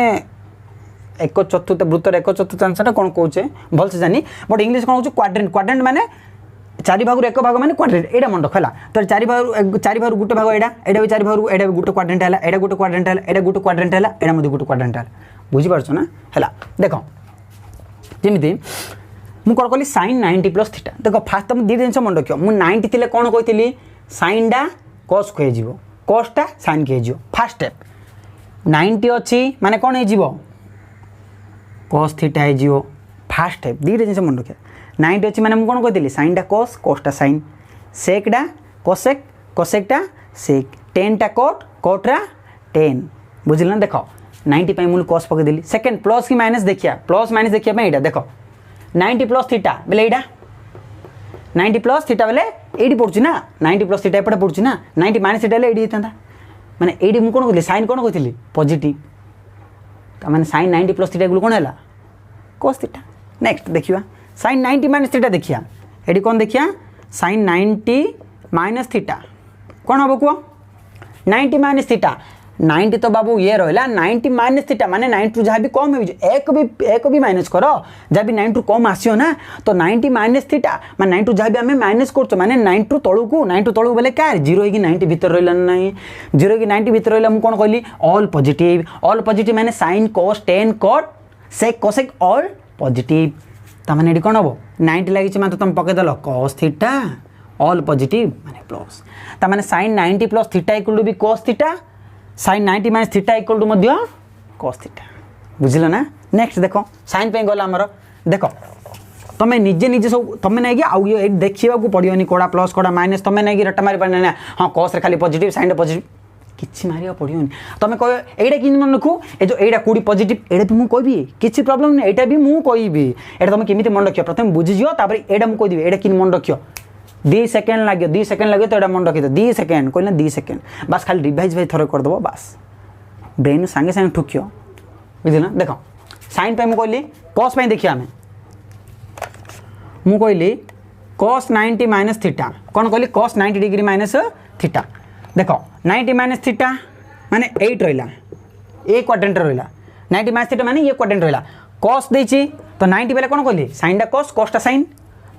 एक चतुर्थ वृत्तर एक चतुर्थांशटा कौन कौचे भल से जानी बट इंग्लिश कौन कौचे क्वाड्रेंट माने चारि भाग एक भाग माने क्वाड्रेंट एटा मन रखला तो चारि भाग गुटे भाग एटा भी चारि भाग एटा भी गुटे क्वाड्रेंट हैला एटा गुटे क्वाड्रेंट हैला एटा गुटे क्वाड्रेंट हैला एटा मध्ये गुटे क्वाड्रेंट हैला बुझी पारछ ना हैला देखो जेमिति मु कौन कहली साइन 90 प्लस थीटा देखो फास्ट तुम दी जिन मन रख मुझे 90 थी कौन कही साइन डा कस को कॉसटा साइन के फास्ट स्टेप 90 अच्छी माने कौन हो cos थीटा हो फास्ट टाइप दीटा जिन मन रखा 90 अच्छी माने कौन कहती साइनटा cos cosटा साइन सेकटा कोसेक कोसेकटा सेक टेनटा कोट कोट्रा टेन बुझल ना देख 90 पे मुझे cos पकईदेली सेकेंड प्लस कि माइनस देखिया प्लस माइनस देखिए यहाँ देख 90 प्लस थीटा बोले यहाँ 90 प्लस थीटा बोले ये पड़ू ना 90 प्लस थीटा एपटे पड़ू ना 90 माइनस थीटा ये होता मैंने ये मुझे कौन कहली साइन कौन कहती पॉजिटिव तो मैंने साइन 90 प्लस थीटा कौन है cos थीटा नेक्स्ट देखिए साइन 90 माइनस थीटा देखिया ये कौन देखिया साइन 90 माइनस थीटा कौन हम कह 90 माइनस थीटा 90 तो बाबू ये रहा 90 माइनस थीटा माने 90 जहाँ भी कम हो एक भी माइनस करो जहाँ भी 90 कम आसो ना तो 90 माइनस थीटा माने 90 जहाँ भी आम माइनस कर माने 90 तलू बोले क्या 0 हो 90 भर रहा ना 0 हो 90 भर रहा मुझे कौन कहली ऑल पॉजिटिव माने sine cos tan cot sec cosec all positive तो मैंने ये कौन हम 90 लगी मतलब तुम पकईदेल cos थीटा ऑल पॉजिटिव माने प्लस तो मैंने sine 90 plus theta equal to भी cos theta sine 90 minus theta equal to मध्य cos थीटा बुझल ना नेक्स्ट देखो साइन पे गला आमर देख तुम निजे निजे सब तुम नहीं आउ ये देखा पड़ोनी कौड़ा प्लस कौड़ा माइनस तुम नहीं रटा मारी पारे ना हाँ cos रे खाली पॉजिटिव साइन पॉजिटिव किसी मारिया पड़ोनी तुम कह एटा कि मन रखु ये जो एटा कौड़ी पॉजिटिव एटा भी मुझे कहबी किसी प्रॉब्लम नहीं एटा भी मुझे कहबी एटा तुम केमी मन रख प्रथम बुझीज तापर एटा मुझे कहदेवी एटा कि मन रख 2 सेकेंड लगे 2 सेकेंड लगे तो ये मन रखी 2 सेकेंड कहना 2 सेकेंड बस खाली रिवाइज भाई थोड़े करदेव बस ब्रेन सांगे सांगे ठुकियो बुझल ना देख साइन पे मुझे कहली cos पे देखिए आम मुझे कहली cos 90 माइनस थीटा कौन कहली cos 90 डिग्री माइनस थीटा देख 90 माइनस थीटा माने 8 रहा ए क्वाड्रेंट रहा 90 माइनस थीटा माने ये क्वाड्रेंट रहा cos देछि तो 90 बेले कौन कहली साइनटा cos cosटा साइन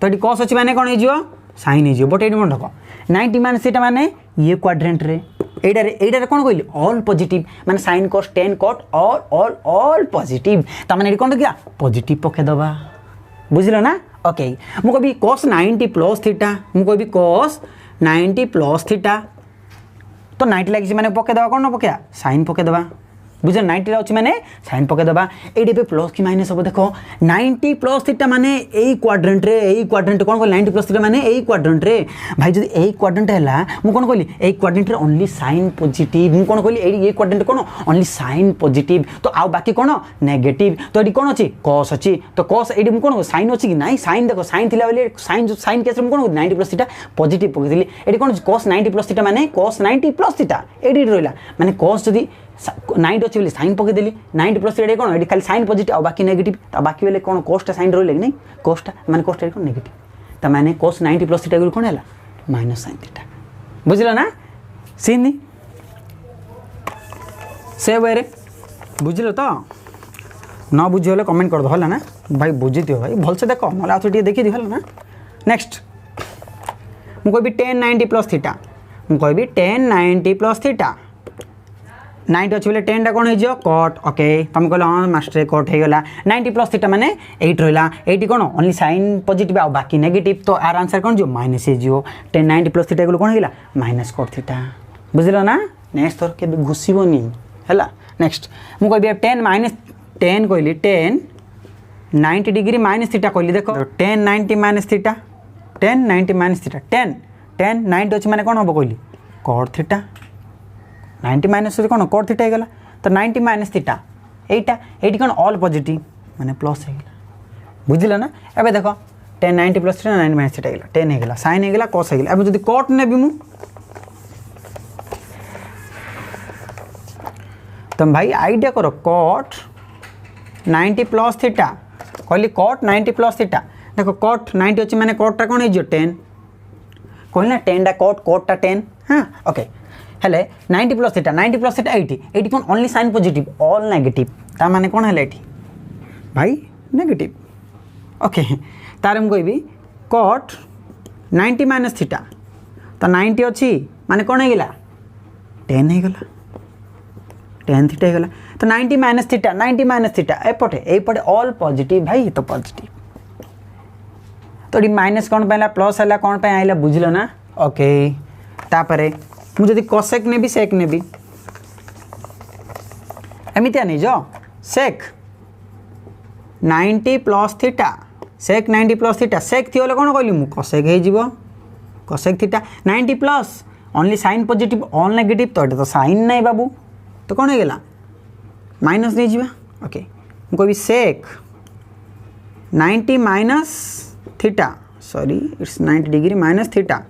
तो ये cos अच्छी माने कौन हो साइन हो बट ये मन रख 90 माइनस थीटा माने ये क्वाड्रेंट रे एटारे कौन कहली ऑल पॉजिटिव माने sine cos tan cot all positive तो मैंने कौन रखा पॉजिटिव पकईदबा बुझल ना ओके मुझे कहबी cos 90 प्लस थीटा मुझे कहबी cos 90 प्लस थीटा तो 90 लगी मैंने पकईदबा कौन न पकड़ा साइन पकईदबा बुझ 90 अच्छी मैंने साइन पकईदबा ये प्लस कि माइनस हम देख 90 प्लस थीटा माने यही क्वाड्रेंट कौन कह 90 प्लस थीटा माने यही क्वाड्रेंट रे भाई जब यही क्वाड्रेंट है मुझे कौन कहली यही क्वाड्रेंट ओनली साइन पॉजिटिव मुझे कौन कहली ये क्वाड्रेंट कौन ओनली साइन पॉजिटिव तो आउ बाकी कौन नेगेटिव तो ये कौन अच्छी cos अच्छी तो cos ये मुझे कौन साइन अच्छी कि ना साइन देख साइन थी बोले साइन केस में कौन 90 प्लस थीटा पॉजिटिव पकईली ये कौन cos 90 प्लस थीटा माने cos 90 प्लस थीटा ये रहा माने cos जदि 90 अच्छी बोले साइन पकईदेली 90 प्लस थीटा कौन ये खाली साइन पॉजिटिव आ बाकी नेगेटिव तो बाकी बोले कौन cosटा साइन रही कि नहीं cosटा माने cosटा कौन नेगेटिव तो मैंने cos 90 प्लस थीटा कौन है माइनस साइन थीटा बुझल ना सीन से वे बुझल तो न बुझी हले कमेंट कर दो है ना भाई बुझी दियो भाई भलसे देख ना आउ थोड़ी देखी दियो है ना नेक्स्ट मुझे कहबी 10 90 प्लस थीटा मुझे कहबी 10 90 प्लस थीटा 90 अच्छे बोले 10 टा कौन हो कट ओके तुम कह हाँ मास्टर कट हो गला 90 प्लस थीटा माने 8 रहा 80 कौन ओनली साइन पॉजिटिव आ बाकी नेगेटिव तो आर आंसर कौन जो माइनस हो 10 90 प्लस थीटा कौन होगा माइनस कट थीटा बुझल ना नेक्स्ट थर के घुसबनी है नेक्स्ट मुझे कहबी 10 माइनस 10 कहली 10 90 डिग्री माइनस थीटा कहली देख 10 90 माइनस थीटा 10 90 माइनस थीटा 10 90 अच्छे मैंने कौन हम कहली कट थीटा 90 माइनस कौन कट थीटा होगा तो 90 माइनस थीटा ये कौन ऑल पॉजिटिव माने प्लस होगा बुझल ना एबे देख 10 90 प्लस थीटा 90 माइनस थीटा होगा 10 होगा साइन होगा कस होगा अब जब कट नेबी मु तुम भाई आइडिया करो कट 90 प्लस थीटा कहली कट 90 प्लस थीटा देख कट 90 अच्छे मैंने कटा कौन हो 10 कहली ना 10 टा कटा 10 हाँ ओके हेले 90 प्लस थीटा 80 कौन only sine positive all negative ता माने कौन है भाई नेगेटिव ओके तार मुझे कहबी कट 90 माइनस थीटा तो 90 अच्छी माने कौन होगा 10 होगा 10 थीटा होगा तो 90 माइनस थीटा एपटे ऑल पॉजिटिव भाई तो पॉजिटिव तो ये माइनस कौन पे प्लस है कौन पे आइला बुझल ना ओके तापरे मुझे कोसेक ने भी सेक ने भी एमती नहीं जो sec 90 plus theta sec 90 plus theta sec थी कौन कहली मुझे कसेक हो cosec theta 90 plus only sine positive all negative तो ये तो साइन नहीं बाबू तो कौन होगा माइनस नहीं जावा ओके मुझे सेक 90 minus theta sorry it's 90 degree minus theta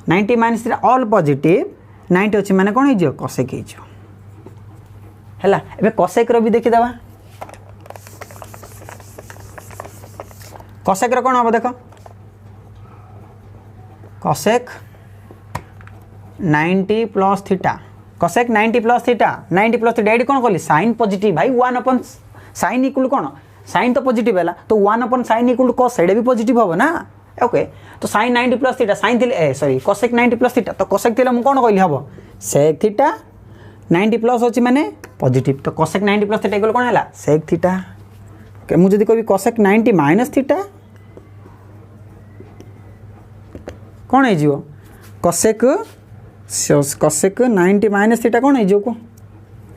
90 minus theta all positive 90 अच्छे माने कौन हो कसेक है ए कसेक भी देखीदे कसेक कौन हम देख cosec 90 plus theta cosec 90 plus theta 90 plus theta ये कौन कहली साइन पॉजिटिव भाई 1 अपन साइन इक्वल कौन साइन तो पॉजिटिव है तो 1 अपन साइन इक्वल कॉस से भी पॉजिटिव हम ना ओके तो साइन 90 प्लस थीटा साइन थी सॉरी कसेक 90 प्लस थीटा तो कसेक थी मुझे कौन कहली हम सेक थीटा 90 प्लस अच्छी माने पॉजिटिव तो कसेक 90 प्लस थीटा इक्वल कौन है सेक थीटा ओके मुझे जब कह कसेक 90 माइनस थीटा कौन हो कसेक कसेक 90 माइनस थीटा कौन हो को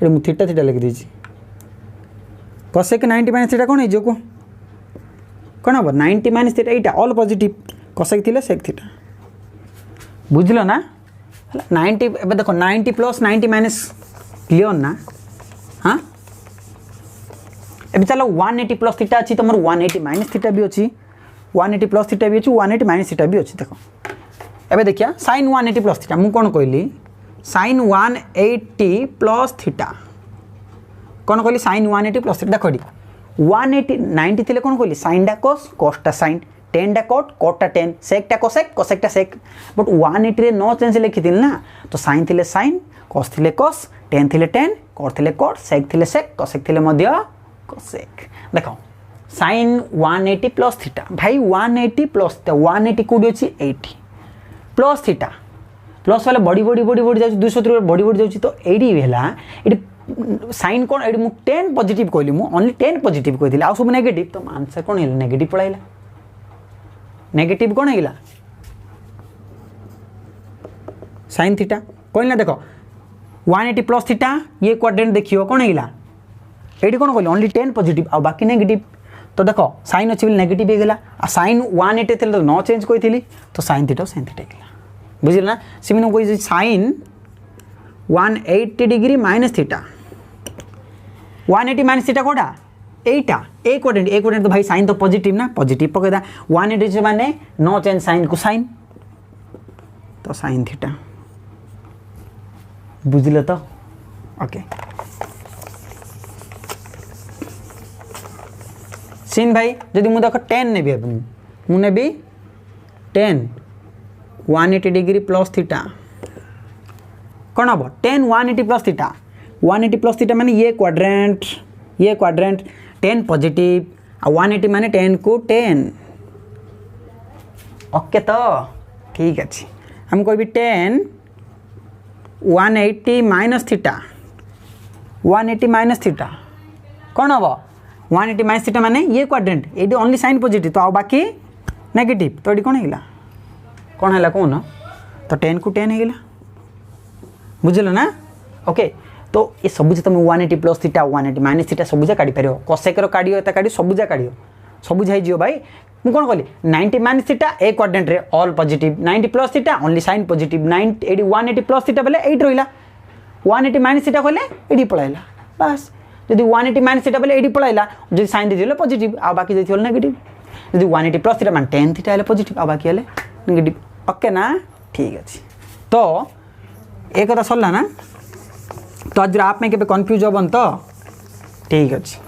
ये थीटा थीटा लिखी देती कसेक 90 माइनस थीटा कौन हो को कौन हम 90 माइनस थीटा यहाँ ऑल पॉजिटिव कसेक थी सेक थीटा बुझल ना 90 ए देख 90 प्लस 90 माइनस क्लियर ना हाँ ए चलो 180 प्लस थीटा अच्छी तुम 180 माइनस थीटा भी अच्छी 180 प्लस थीटा भी अच्छी 180 माइनस थीटा भी अच्छी देख एबे देखिया साइन 180 प्लस थीटा मुझे कौन कहली साइन 180 प्लस थीटा कौन कहली साइन 180 प्लस थीटा देख 180 90 थी कौन कहली साइन डा कॉस कॉसटा साइन 10 डा cot Kota 10 सेकटा cosec कोसेकटा sec but 180 रे नो चेंज लिखी थी ना तो साइन थी साइन कॉस थी कॉस 10 थी 10 कॉट थी कॉट सेक थी सेक कोसेक थी कोसेक देख साइन 180 प्लस थीटा भाई 180 प्लस 180 कौटी अच्छी 80 प्लस थीटा प्लस वाले बड़ी बड़ी बड़ी बड़ी जाऊँ 200 बड़ी बड़ी जाऊँ तो ये साइन कौन ये 10 पॉजिटिव कहली मुझे ओनली 10 पॉजिटिव कही आउ सब नेगेटिव तो आंसर कौन है नेगेटिव पड़ाइला नेगेटिव कौन है साइन थीटा कहना देख 180 प्लस थीटा ये क्वाड्रेंट देखियो कौन है ये कौन कहली ओनली 10 पॉजिटिव आ बाकी नेगेटिव तो देख साइन अच्छी नेगेटिव होगा आ साइन 180 थे तो न चेंज कही तो साइन थीटा होगा बुझल ना सेम कही sine 180 degree minus theta 180 minus theta कौटा एटा ए क्वाड्रेंट तो भाई साइन तो पॉजिटिव ना पॉजिटिव पकड़ा 180 माने नो चेंज साइन को साइन तो साइन थीटा बुझल तो ओके सीन भाई जदि मुझे देख 10 ने मुझे भी 10 180 डिग्री प्लस थीटा कौन हम 10 180 प्लस थीटा 180 प्लस थीटा माने ये क्वाड्रेंट 10 पॉजिटिव आ 180 माने 10 को 10 ओके तो ठीक अच्छे हम कह 10 180 माइनस थीटा 180 माइनस थीटा कौन हम 180 माइनस थीटा माने ये क्वाड्रेंट ये ओनली साइन पॉजिटिव तो आ बाकी नेगेटिव तो ये कौन है कौन है कौन तो 10 को 10 है बुझल ना ओके तो ये सबुजा तुम 180 प्लस थीटा 180 माइनस थीटा सबुजा काढ़ी पार कसेकर काढ़ एता काढ़ सबुजा काढ़ सबुजा हो भाई मुझे कौन कहली 90 माइनस थीटा ए क्वाड्रेंट रे all positive 90 plus theta only sine positive 180 plus theta बोले 8 रहा 180 माइनस थीटा कहले 80 पलाइला बस जब 180 माइनस थीटा बोले 80 पलाइला जब साइन देते पॉजिटिव आ बाकी देते नेगेटिव जब 180 प्लस थीटा मान 10 थीटा पॉजिटिव आ बाकी नेगेटिव ओके ना ठीक अच्छे तो एक कथा सरला ना तो आज आप के कन्फ्यूज हबन तो ठीक अच्छे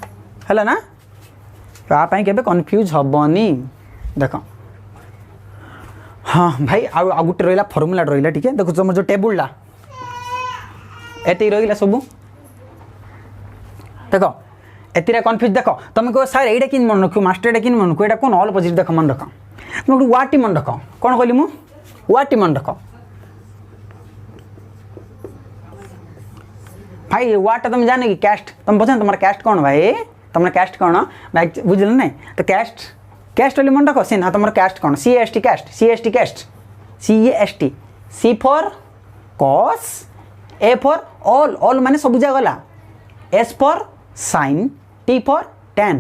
है ना तो आप के कन्फ्यूज हबनी देख हाँ भाई आ गोटे रहा फर्मूला रहा ठीक है देखो तुम जो टेबुलटा एति रहा सब देख एतिरा कन्फ्यूज देख तुम कह सार ये कि मन रख मास्टर ये कि मन रख ये कौन ऑल पॉजिटिव देख मन रख तुम गोटे वाटी मन रख कौन कहली मु वाटी मन रख भाई वाट तुम जाने कि कैस्ट तुम पचार तुम्हारा कैस्ट कौन भाई तुम कैस्ट कौन भाई बुझल ना तो कैस्ट कैस्ट वाली मन रख सी ना तुम कैस्ट कौन CAST cast CAST cast CAST C for cos A for all all माने सबुजा गला S for sine, T for tan,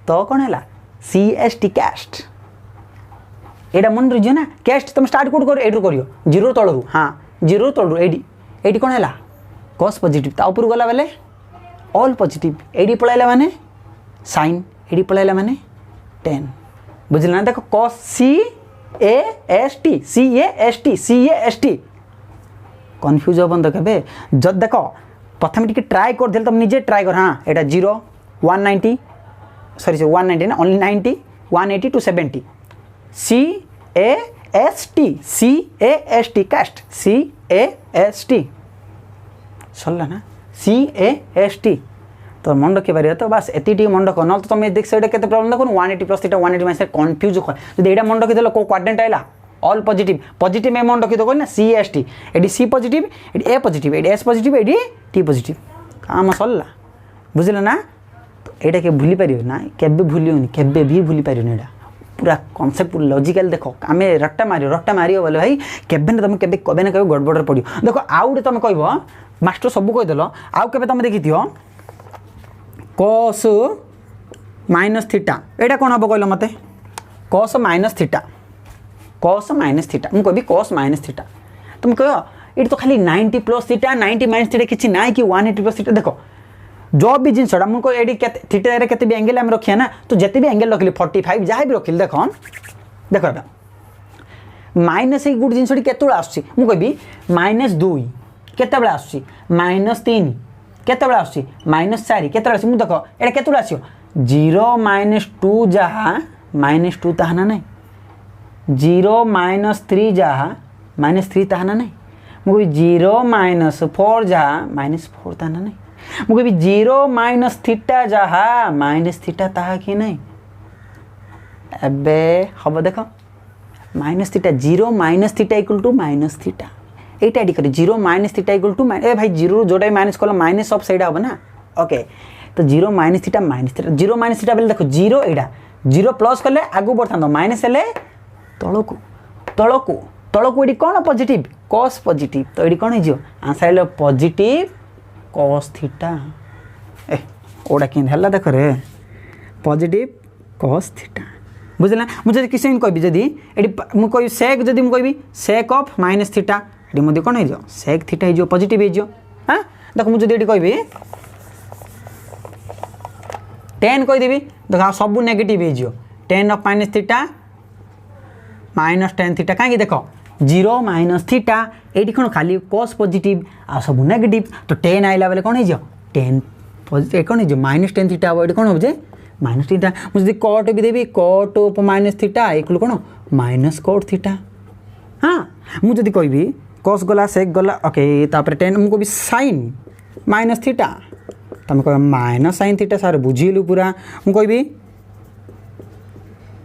तो कौन है CST कैस्ट। एटा मन रही ना कैस्ट तुम स्टार्ट कोड कर एटू करियो जीरो तळरू, हाँ जीरो तळरू एटी कौन है कॉस पॉजिटिव, ता ऊपर गला बेले ऑल पॉजिटिव, एडी पळाइला माने साइन, एडी पळाइला माने tan, बुझल ना। देखो cos CAST कन्फ्यूज हबन तो केबे जब देखो प्रथम टिके ट्राई कर देल तुम निजे ट्राई कर, हाँ एटा 0 190 सॉरी 190 ना only 90 180 to 70 CAST cast CAST सरला ना CAST तो मन रखी पार तो बस एति मन रख ना तो तुम देख से केते प्रॉब्लम देखो 180 प्लस थीटा 180 माइनस कंफ्यूज हो जदि एटा मन रखी देलो को क्वाड्रेंट आइला ऑल पॉजिटिव पॉजिटिव में मन रखी दो ना CST एडी C पॉजिटिव एडी A पॉजिटिव एडी S पॉजिटिव एडी T पॉजिटिव काम सरला बुझिल ना। तो एटा के भूली पारियो ना केबे भूलियोनी केबे भी भूली पारियोनी एटा पूरा कॉन्सेप्ट लॉजिकल देखो आम रट्टा मारियो बोले भाई केबे ना तुम केबे कबे ना कबे गड़बड़ पड़ियो। देखो आउ गए तुम कहब मास्टर सब कहीदेल आउ के तुम देखी कॉस माइनस थीटा एटा कौन हम कहल मत कॉस माइनस थीटा मुझे कहबी कॉस माइनस थीटा तुम कह ये तो खाली 90 प्लस थीटा 90 माइनस थीटा किसी ना कि 180 प्लस थीटा। देखो जो भी जिनसा मुझे ये थीटा के भी एंगल आम रखिए ना तो जिते भी एंगल रखिली 45 जहाँ भी रखिली देख देख माइनस एक गोटे जिन केत आसुँच मुझे -2 केत आसुँच -3 केत आसुँच -4 केत आस देख ये केत आस 0 -2 जहाँ -2 ताहा ना नहीं 0 -3 जहाँ -3 ताहा ना नहीं मुझे 0 -4 जहाँ -4 ताहा ना नहीं मुझे 0 थीटा जहाँ थीटा ताहा कि नहीं एबे हम देख minus theta 0 theta equal to theta एटा एड कर 0 थीटा इक्वल टू ए भाई 0 जोटा माइनस कल माइनस ऑफ सैडा हम ना ओके तो 0 थीटा 0 थीटा बोले देखो 0 एटा 0 प्लस कले आगू बढ़ता माइनस हेले तलकू तलकू तलकू ये कौन पॉजिटिव कॉस पॉजिटिव तो ये कौन हो आंसर पॉजिटिव कॉस थीटा ओडा कि देख रे पॉजिटिव कॉस थीटा बुझल मुझे किसी कहबी जदि मुझे सेक जदि मुझे सेक ऑफ माइनस थीटा ये मुझे कौन हो सेक थीटा हो पॉजिटिव हो हाँ देख मुझे ये कहबी 10 कहीदेवी देख सब नेगेटिव हो 10 ऑफ माइनस थीटा -10 थीटा कहीं देख 0 - थीटा ये कौन खाली कॉस पॉजिटिव आ सब नेगेटिव तो 10 आइला बेले कौन हो 10 पॉजिटिव कौन हो -10 थीटा हम ये कौन हो माइनस थीटा मुझे कट भी देवी cot of minus theta equal कौन माइनस कट थीटा हाँ मुझे कहबी कॉस गला सेक गला ओके तापर 10 मुझे कहबी साइन माइनस थीटा तुम कह माइनस साइन थीटा सार बुझीलु पूरा मुझे कहबी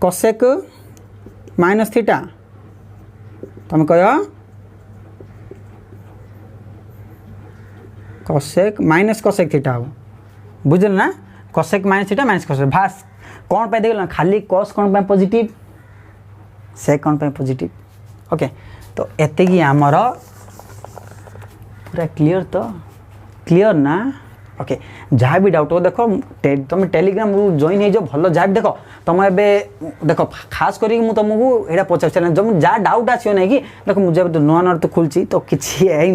कसेक माइनस थीटा तुम कह कसेक माइनस कसेक थीटा हम बुझल ना cosec minus theta minus cosec भास कौन पे देख खाली कॉस कौन पे पॉजिटिव सेक कौन पे पॉजिटिव ओके तो एतिकी आमर पूरा क्लियर तो क्लियर ना ओके जहाँ भी डाउट हो देखो तुम टेलीग्राम जॉइन हो भल जहाँ भी देख तुम ए देख खास कर तुमको यहाँ पचार जब जहाँ डाउट आसो ना कि देख मुझे तो नुआ नुआ तो खुलची तो किसी है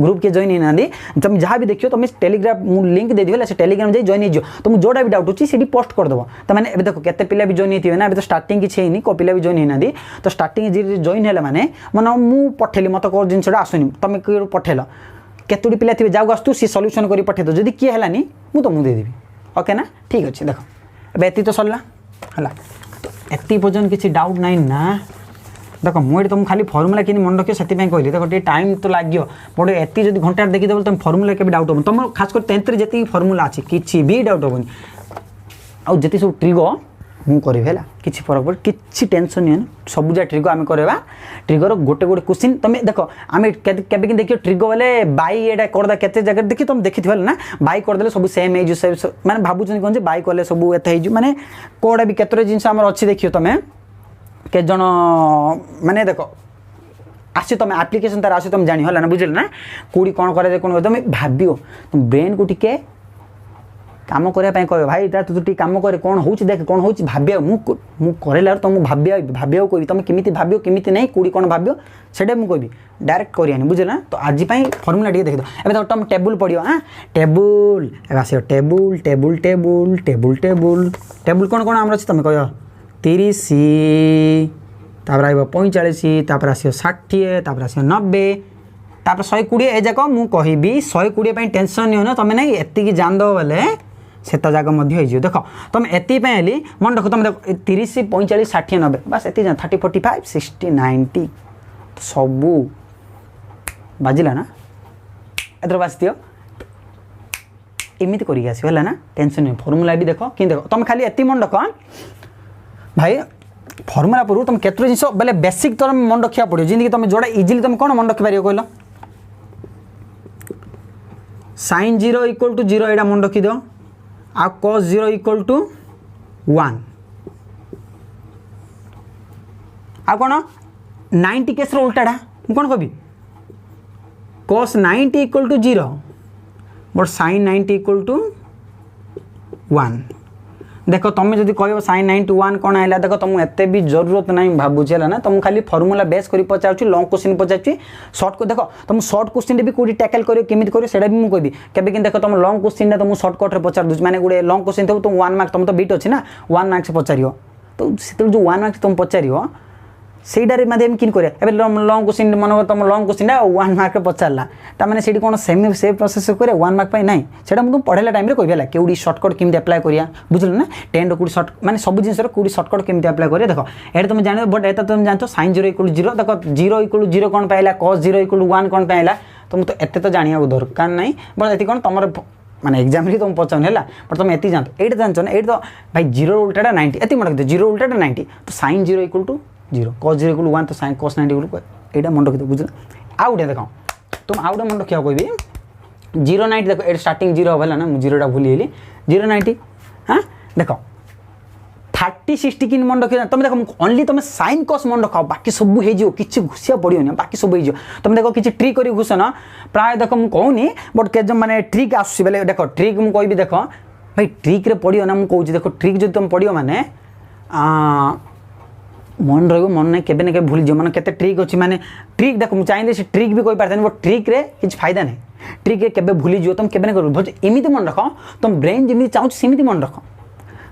ग्रुप के जॉइन होना तुम जहाँ भी देखियो तुम टेलीग्राम लिंक दे दियो से टेलीग्राम जाए जॉइन हो तुम जोटा भी डाउट अच्छी सी पोस्ट करदेव तो मैंने देखो केते पिला भी जॉइन होते ना तो स्टार्टिंग किसी है को पिला भी जॉइन होना तो स्टार्टिंग जी जॉइन है मैंने मन मुझे पठेली मत कौन जिनसा आसुनी तुम पठेल केतोटी पिला थे जाऊ आसतु सी सल्यूशन कर पठे जदि किए है मु तुमको देदेवी ओके ना ठीक अच्छे देख ए तो सरला है तो एति पर्यटन किसी डाउट नाई ना देख मुझे तुम खाली फर्मुला कि मन रखियो से कहली देख टे टाइम तो लगे बड़े एति जब घंटा देखीदेव तुम फर्मुला के डाउट हो तुम खास कर 10th जी फर्मुला अच्छी किसी भी डाउट होनी आउ जी सब ट्रिगो मु करी है किसी फरक पड़े किसी टेंशन नहीं सब जा ट्रिगो आम करवा ट्रिगर गोटे गोटे क्वेश्चन तुम देख आम के देखियो ट्रिगो बोले बाई ये करदे केते जगह देखी तुम देखी ना बाई करदे सब सेम हो मैंने भावुँ कौन बाई कले सब एत माने कौड़ा भी केतरे जिनस आम अच्छी देखियो तुम के जन माने देख आसी तुम आप्लिकेसन तार आसी तुम जानी है ना बुझे ना कौड़ी कौन कर तुम भाव तुम ब्रेन को टिके काम करने कह भाई तू टी कम करे कौन हो देख कौन हो भाव्य मुझे करला तुमको भाव्य कह तुम केमी भाव केमी नहीं कौड़ी कौन भाव्य से मुझे डायरेक्ट करियानी बुझे ना। तो आज फर्मुला टी देख दो ए तुम टेबुल पढ़ हाँ टेबुल आस table table table table table table कौन कौन आम अच्छे तुम कह 30 तापर आइब 45 तापर आस 60 तापर आस 90 तापर 120 ए जाक मुझे कहबी 120 टेंशन नहीं हो तुम नहीं एति जान दो बोले से जाक देख तुम एति मन रख तुम देख 30 45 60 90 बस एति 30 45 60 90 सबू बाजिला ना एथर बास दियो एमती करके आसो है ना टेंशन नहीं। फर्मुला भी देख कि देख तुम खाली एति मन रख भाई फर्मुला पूर्व तुम केतरे जिस बोले बेसिक तुम मन रखा पड़ो जिंदगी तुम जोड़ा इजिली तुम कौन मन रखिपार कहल sin 0 इक्वल टू 0 एटा मन रखी दो आ cos 0 इक्वल टू 1 आ कौन 90 केस उल्टाटा मुझे कौन कवि cos 90 equal to 0 but sin 90 equal to 1 देख तुम जब कह sin 91 कौन है देख तुमको एत भी जरूरत नहीं भावुचे है ना तुम खाली फर्मुला बेस कर पचार लंग क्वेश्चन पचार सर्ट को देख तुम सर्ट क्वेश्चन भी कौटी टैकल कर केमी कर से भी मुझे कहबी कि देख तुम लंग क्वेश्चन तुम सर्टकट पचार दूसरी मैंने गोटे लंग क्वेश्चन थो तुम 1 मार्क तुम तो बीट अच्छी ना 1 मार्क्स पचार तो से जो 1 मार्क्स तुम पचार सहीटारे माध्यम किन कर लंग क्वेश्चन मन तुम लंग क्वेश्चन 1 मार्क पचारा ताने से कौन सेम से प्रोसेस कर 1 मार्क ना से तुम पढ़ाला टाइम कह कौटी सर्टकट केमी अप्लाई करा बुझल ना 10 कौटी सर्ट मैंने सब जिन कौटी सर्टकट केमी अप्लाई करें देख ये तुम जान बट एट तुम जान sin 0 इक्वल 0 देख 0 इक्वल 0 कौन पाइला cos 0 इक्वल 1 कौन पाइला तुम तो एत तो जाना दरकार नहीं बट ये कौन तुम माने एग्जाम तुम पचार है बट तुम ये जानते ये जानते ना ये तो भाई 0 उल्टा 90 ये मन रखिए 0 उल्टा 90 तो sin 0 equal to 0 cos 0 equal 1 तो sin cos 90 इक्वल यहाँ मन रखी बुझल आउ गोटे देख तुम आउ गोटे मन रखा कहबी 0 90 देख ये स्टार्टिंग 0 है ना मुझे 0टा भूली 0 90 हाँ देख 30 60 कि मन रखी तुम देख ओनली तुम sin cos मन रख बाकी सब हो कि घुसिया पड़ोनी बाकी सब हो तुम देख किसी ट्रिक कर घुसन प्राय देख मुझे कहूनी बट के मैंने ट्रिक आस देख ट्रिक मुझे कहबी देख भाई ट्रिक रे पढ़ियो ना मुझे देख ट्रिक जो तुम पढ़ियो माने मन रही मन नहीं केबे ना भूल जाओ मैंने केते ट्रिक अच्छी माने ट्रिक देख मुझे चाहिए से ट्रिक भी कही पारते बट ट्रिक रे किसी फायदा नहीं ट्रिक रे केबे भूली जाओ तुम केबे ना कर एमती मन रख तुम ब्रेन जमी चाहो सेमती मन रख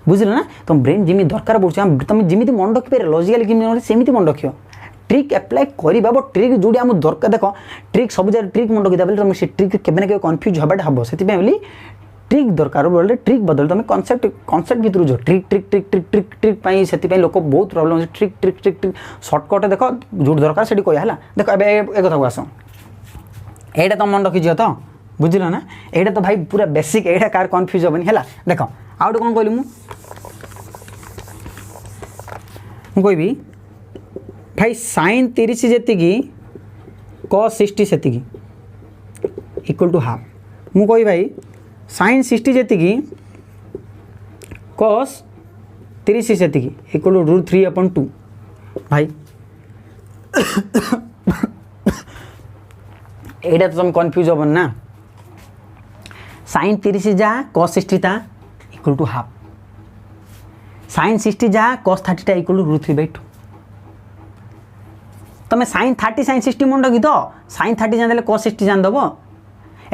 बुझल ना तुम ब्रेन जमी दरकार पड़े तुम जमी मन रखिपार लॉजिकल केमी सेमती मन रख ट्रिक अप्लाई करवा बट ट्रिक जो आम दरकार देख ट्रिक सब जगह ट्रिक मन रखी तुम से ट्रिक केबे ना कन्फ्यूज हवाटा हम से बोली ट्रिक दरकार बोले ट्रिक बदल तुम कनसेप्ट भर जो trick trick trick trick trick trick से लोक बहुत problem trick trick trick trick shortcut देख जो दरकार से कहला देख ए कथा को आस एटा तुम मन रखी तो बुझल ना एटा तो भाई पूरा बेसिक एटा कार कन्फ्यूज हेनी है देख आउ गोटे कौन कहली कहबी भाई sin 30 जी cos 60 से इक्वल टू हाफ मु कही भाई sin 60 जी cos 30 से इक्वल टू √3/2 भाई एटा तो तुम कन्फ्यूज हबन ना sin 30 जहाँ cos 60 ता इक्वल टू हाफ sin 60 जहाँ cos 30 ता इक्वल टू √3/2 तुम sin 30 sin 60 मन रखी तो sin 30 जान cos 60 जान दब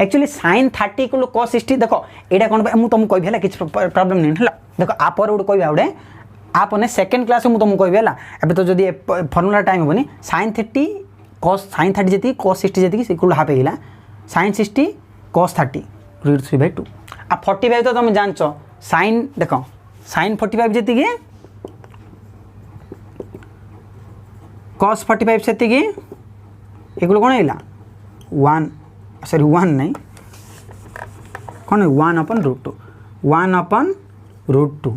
एक्चुअली sin 30 इक्वल cos 60 देख एटा कौन मुझे तुमको कहबी है किसी प्रॉब्लम नहीं है देख आप गोटे कहबी गोटे आपने सेकेंड क्लास मुझे तुमको कहबी है एवं तो जब फर्मुला टाइम हेनी sin 30 जी cos 60 जी इक्वल हाफ होगा sin 60 cos 30 √3/2 आ 45 तो तुम जान sin देख sin 45 जी cos 45 से इक्वल कौन है 1 सॉरी 1 नहीं कौन है 1/√2 1/√2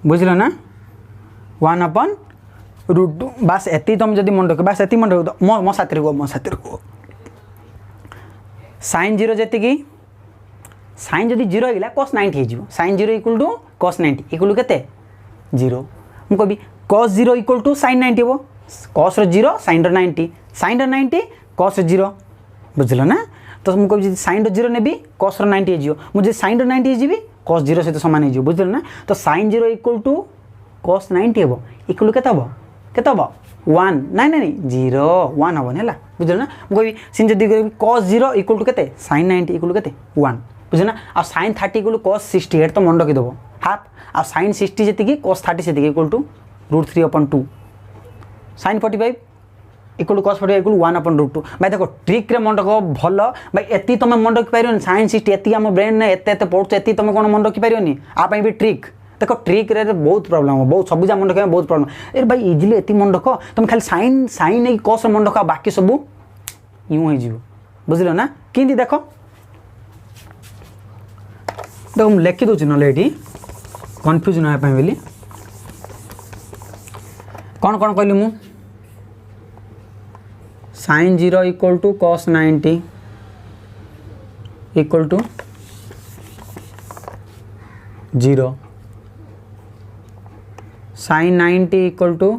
बुझल ना 1/√2 बस एति तुम जब मन रख बस एति मन रख मो साथी को sin 0 जी sin जदि 0 होगा cos 90 हो sin 0 equal to cos 90 equal के 0 मुझे कहबी cos 0 इक्वल टू sin 90 हो cos 0 sin 90 sin 90 cos 0 बुझल ना तो मुझे कभी साइन जीरो नेबी कस 90 हो मुझे साइन 90 हो कस जीरो सहित सामान हो बुझल ना तो sign zero equal to cos 90 हम इक्वल के 1 नहीं जीरो 1 हम है बुझल ना मुझे सीन जब कस जीरो इक्वल टू के साइन 90 इक्वल के 1 बुझे ना आ साइन 30 इक्वल कस 60 एट तो मन रखीदेव हाफ आ साइन 60 जी कस 30 से equal to √3/2 sine 45 equal to cos 45 equal 1/√2 भाई देखो ट्रिक रे मन रख भल भाई एति तुम मन रखी पार साइन 60 एति आम ब्रेन ने एत पढ़ुच एति तुम कौन मन रखी पार आप भी ट्रिक देखो ट्रिक रे बहुत प्रॉब्लम हो बहुत सब मन रखा बहुत प्रॉब्लम ए भाई इजिली एति मन रख तुम खाली साइन साइन नहीं कस मन रख बाकी सब यूँ हो बुझल ना कि देख देखो मुझे लिखी दूसरी ना ये कन्फ्यूज ना बोली कौन कौन कहली मु sine zero equal to cos 90 equal to 0 sine 90 equal to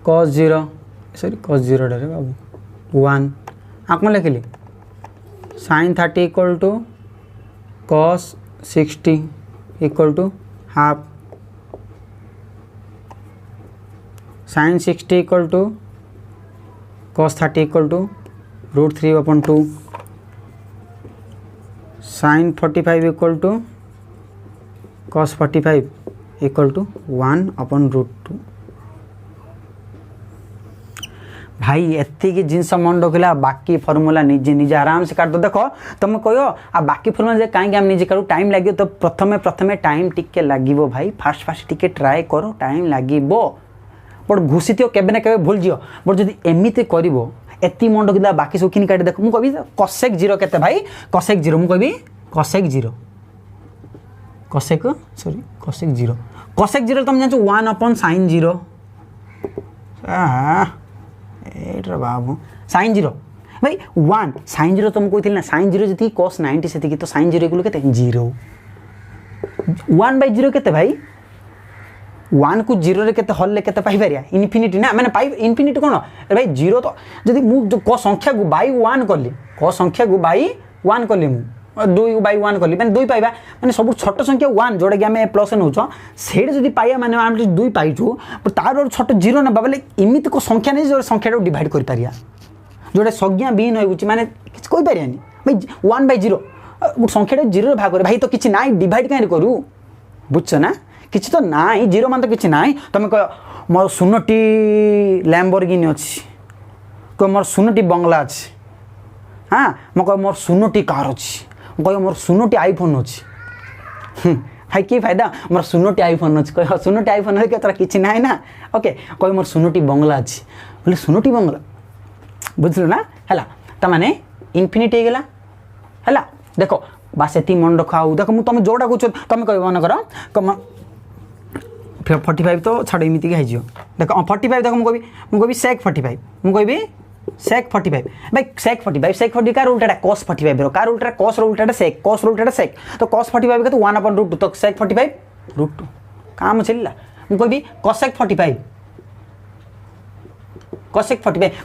cos 0 sorry cos 0 रे बाबू 1 आप कौन लिखिली sine 30 equal to cos 60 equal to half sine 60 equal to cos 30 equal to √3/2 sine 45 equal to cos 45 equal to 1/√2 भाई एति जिनस मन रखला बाकी फॉर्मूला निजे निजे आराम से काट दो देखो तुम कहो आ बाकी फॉर्मूला कहीं आम निजे काटू टाइम लगे तो प्रथमे टाइम टिके लगिवो भाई फास्ट टिके ट्राए करो टाइम लगिवो बट घुसी थो के भूल जियो बट जब एमती कर एति मन रखा बाकी सब किन काट देख मुझे कह कसेक जीरो के भाई कसेक जीरो मुझे कह कसेक जीरो कसेक जीरो तुम जान 1/sin 0 एट्र बाबू साइन 0 भाई 1 sin 0 तुम कहती ना साइन 0 जी cos 90 से तो साइन 0 इक्वल के 0 1/0 के भाई 1 को 0 रे केते हल ले केते पाई परिया इन्फिनिटी ना माने पाई इन्फिनिटी कोन भाई 0 तो जदी मु को संख्या को बाई 1 करली को संख्या को बाई 1 करली मु 2 बाई 1 करली माने 2 पाइबा माने सब छोट संख्या 1 जोडे के हमें प्लस नउछो सेड जदी पाइया माने हम 2 पाइछु पर तार छोट 0 ना बाबले इमित को संख्या नै जो संख्या को डिवाइड कर परिया जोडे संज्ञा बीन होउची माने किछ कोइ परियानी भाई 1/0 संख्या 0 रे भाग करे भाई तो किछ नाइ डिवाइड काहे करू बुझछ ना किसी तो ना 0 मान तो किसी ना तुम कह मोर 16टी लैम्बोर्गिनी अच्छी कह मोर 16टी बंगला अच्छी हाँ मैं कह मोर 16टी कार अच्छी कह मोर 16टी आईफोन अच्छी भाई की फायदा मोर 16टी आईफोन अच्छी कह 16टी आईफोन है तोरा किसी ना ना ओके कह मोर 16टी बंगला अच्छी बोले 16टी बंगला बुझल ना है तमाने इनफिनिटी गला है देखो बास एति मन रखा देखो मुझे तुम जोटा कह तुम कह मन कर 45 तो छाड़ इमितिक हो देख 45 देख मुझे सेक 45 मुझे सेक 45 भाई सेक 45 कार उल्टा cos 45 रो कार उल्टा cos रो उल्टा सेक cos रो उल्टा सेक तो cos 45 के तो 1/√2 तो सेक 45 √2 काम चलला मुझे cosec 45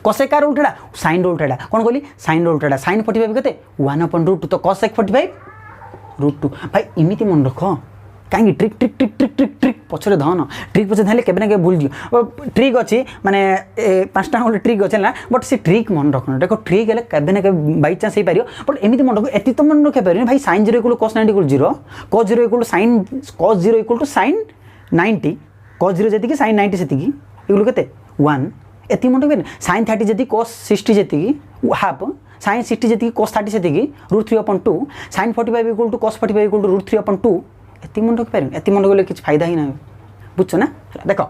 cosec कार उल्टा sin रो उल्टा कौन कहली sin रो उल्टा sin 45 के 1/√2 तो cosec 45 √2 भाई इमिति मन रख कहीं trick trick trick trick trick trick पछरे धन ट्रिक पछे धाले केबे ना के भूल जियो ट्रिक अच्छी माने 5टा गोटे ट्रिक अच्छे ना बट से ट्रिक मन रखना देखो ट्रिक है केबे ना के बाई चांस हो पार बट एमती मन रख एति तो मन रखे पार भाई sin 0 equal cos 90 equal 0 cos 0 equal sin cos 0 equal sin 90 cos 0 जति sin 90 सेति इक्वल केते 1 एति मन रखे sin 30 जति cos 60 जति हाफ sin 60 जति cos 30 सेति √3/2 sin 45 इक्वल cos 45 इक्वल √3/2 एति मन रखि पारे एति मन रखले किछ फायदा ही ना बुझछ ना देखो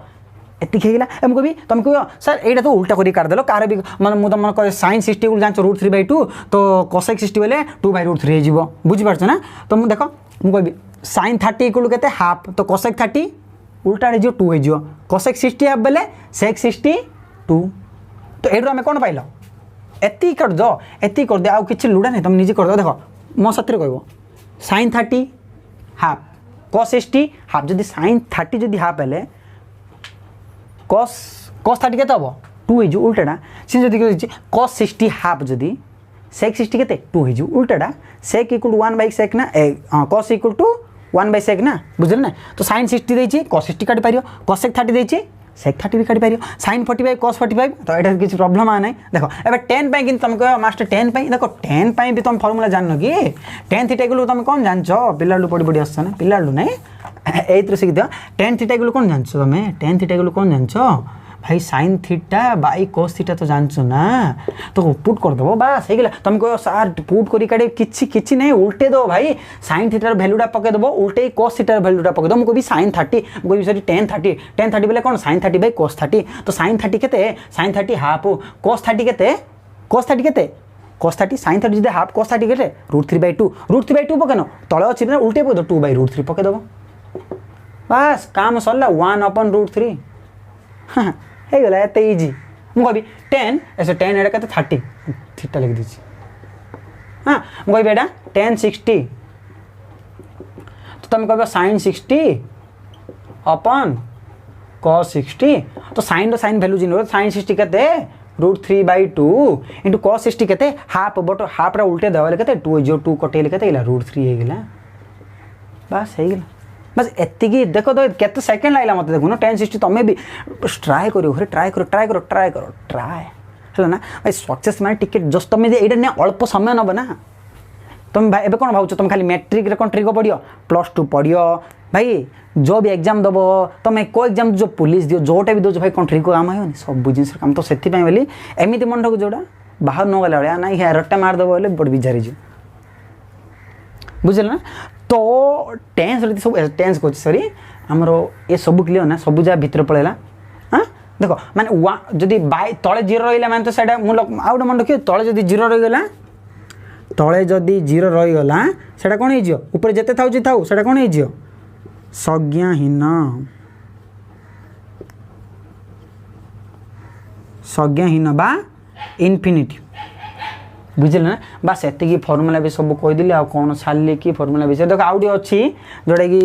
एति खेगला हम कभी तुम कहो सर एटा तो उल्टा करी काट देलो कार भी मन मु तुम कह sin 60 को जान √3/2 तो cosec 60 बेले 2/√3 हे जीवो बुझि पारछ ना तो मु देखो मु कहबी sin 30 इक्वल केते हाफ तो cosec 30 उल्टा हे जो 2 हे जीवो cosec 60 हाफ बेले sec 60 2 तो एडरो हमें कोन पाइलो एति कर दो एति कर दे आ किछ लुडा नै तुम निजे कर दो देखो मो सत्रे कहबो sin 30 हाफ cos 60 हाफ जदि sin 30 जदि हाफ हेले cos 30 के तब 2 हे जो उल्टाटा से जदि cos 60 हाफ जदि सेक 60 के 2 हो उल्टाटा सेक इक्वल टू 1/sec ना cos इक्वल टू 1/sec ना बुझल ना तो sin 60 देछि cos 60 काटि पारियो cos sec 30 देछि sec 30 भी काटि पारियो sin 45 cos 45 तो एटा किछि प्रॉब्लम आ नै देखो एबे tan पई कि तुम कह मास्टर tan पई देखो tan पई भी तुम फार्मूला जाननो कि tan थीटा इक्वल तुम कोन जानछो पिलाडू पडी पडी आछछ ना पिलाडू नै एइत्र सिक दियो tan थीटा इक्वल कोन जानछो तुमे tan थीटा इक्वल कोन जानछो भाई sin theta by cos theta तो जानछो ना तो पुट कर दबो बस हे गेला तुम कहो सर पुट करी काडे किछि नै उल्टे दो भाई sin थीटा वैल्यूटा पके दबो उल्टे cos थीटा वैल्यूटा पके दो मको भी sin 30 मको भी सॉरी tan 30 बेले कोन sin 30 बाई cos 30 तो sin 30 केते sin 30 हाफ cos 30 केते cos 30 केते cos 30 sin 30 जे हाफ cos 30 केते √3/2 पकेनो तळे अछि ना उल्टे पके दो 2/√3 पके दबो बस काम सरला 1/√3 हां हे गेला एते इजी मु कहबी 10 ऐसे 10 एडा कते 30 थीटा लिख दीची हां मु कहबी एडा tan 60 तो तुम कहबो sin 60 अपन cos 60 तो sin रो sin वैल्यू जिनो sin 60 कते √3/2 इनटू cos 60 कते हाफ बट हाफ रा उल्टे दवाले कते 2 कटेले कते गेला √3 हे गेला बस हे गेला बस एतिकी देखो तो केते सेकंड लाइला मते देखो ना tan 60 तमे भी ट्राई करियो घरे ट्राई करो हला ना भाई सक्सेस माने टिकेट जस्ट तमे एटा ने अल्प समय नब ना तुम भाई एबे कोन भाउछ तुम खाली मैट्रिक रे कोन ट्रिको पडियो +2 पडियो भाई जो भी एग्जाम दबो तमे को एग्जाम जो पुलिस दियो जोटा भी दो भाई कोन ट्रिको काम आयोनी सब जिंस काम तो सेति पई बोली एमिति मन को जोडा बाहर न गला बळया नाही हे रट्टा मार दबो बोले बड बिजारी जो बुझल ना तो टेंस रे सब टेंस को सॉरी हमरो ए सब क्लियर ना सब जा भीतर पळेला हां देखो माने जदी बाय तळे 0 रहिला माने तो सेडा मु आउट मन रखियो तळे जदी 0 रहि गेला तळे जदी 0 रहि गेला सेडा कोन हे जियो ऊपर जते थाउ सेडा कोन हे जियो संज्ञाहीन बा इन्फिनिटी बुझल ना बस एति की फार्मूला भी सब कह दिले आ कोन छाली की फार्मूला विषय देखो आउडी अछि जोडा की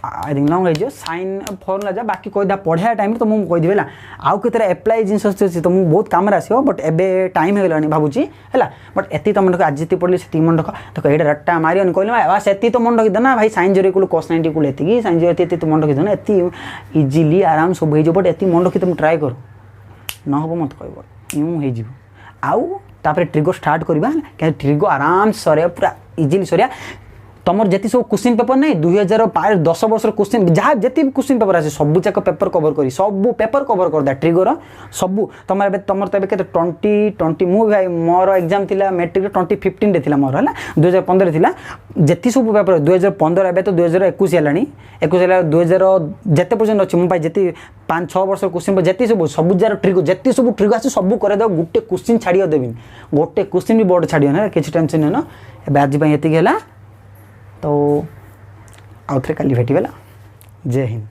आई थिंक लॉन्ग है साइन फार्मूला जा बाकी कह पढ़िया टाइम तो मु कह दिबेला आउ केतरा अप्लाई जिंस अछि तो मु बहुत काम रासियो बट एबे टाइम हे गेलानी भाबुची हैला बट एति तो मन को आज जति पढ़ली सेति मन रख देखो एटा रट्टा मारियन कहले बस एति तो मन रख देना भाई sin 0 = cos 90 = एति की sin 0 एति तो मन रख देना एति इजीली आराम सब हे जो बट एति मन रख तुम ट्राई करो न हो मत कहबो यूं हे जिवो आउ तापर ट्रिगो स्टार्ट करबा के ट्रिगो आराम सरे पूरा इजीली सरिया तमर जति सब क्वेश्चन पेपर नै 2010 वर्ष क्वेश्चन जहा जति क्वेश्चन पेपर आसे सब जाक पेपर कवर करी सब पेपर कवर कर दा ट्रिगो रो सब तमर तबे के 2020 मु भाई मोर एग्जाम थिला मैट्रिक 2015 रे थिला मोर हला 2015 थिला जति सब पेपर 2015 एबे तो 2021 हलानी 21 हला 2000 जते पर्यंत अछि मु भाई जति 5-6 वर्ष क्वेश्चन जति सब जार ट्रिगो जति सब ट्रिगो आसे सब करे दो गुटे क्वेश्चन छाडियो देबिन गुटे क्वेश्चन भी बोर्ड छाडियो ना किछ टेंशन न एबे आज भाई एति गेला तो आउथरे काली भेटी बेला जय हिंद।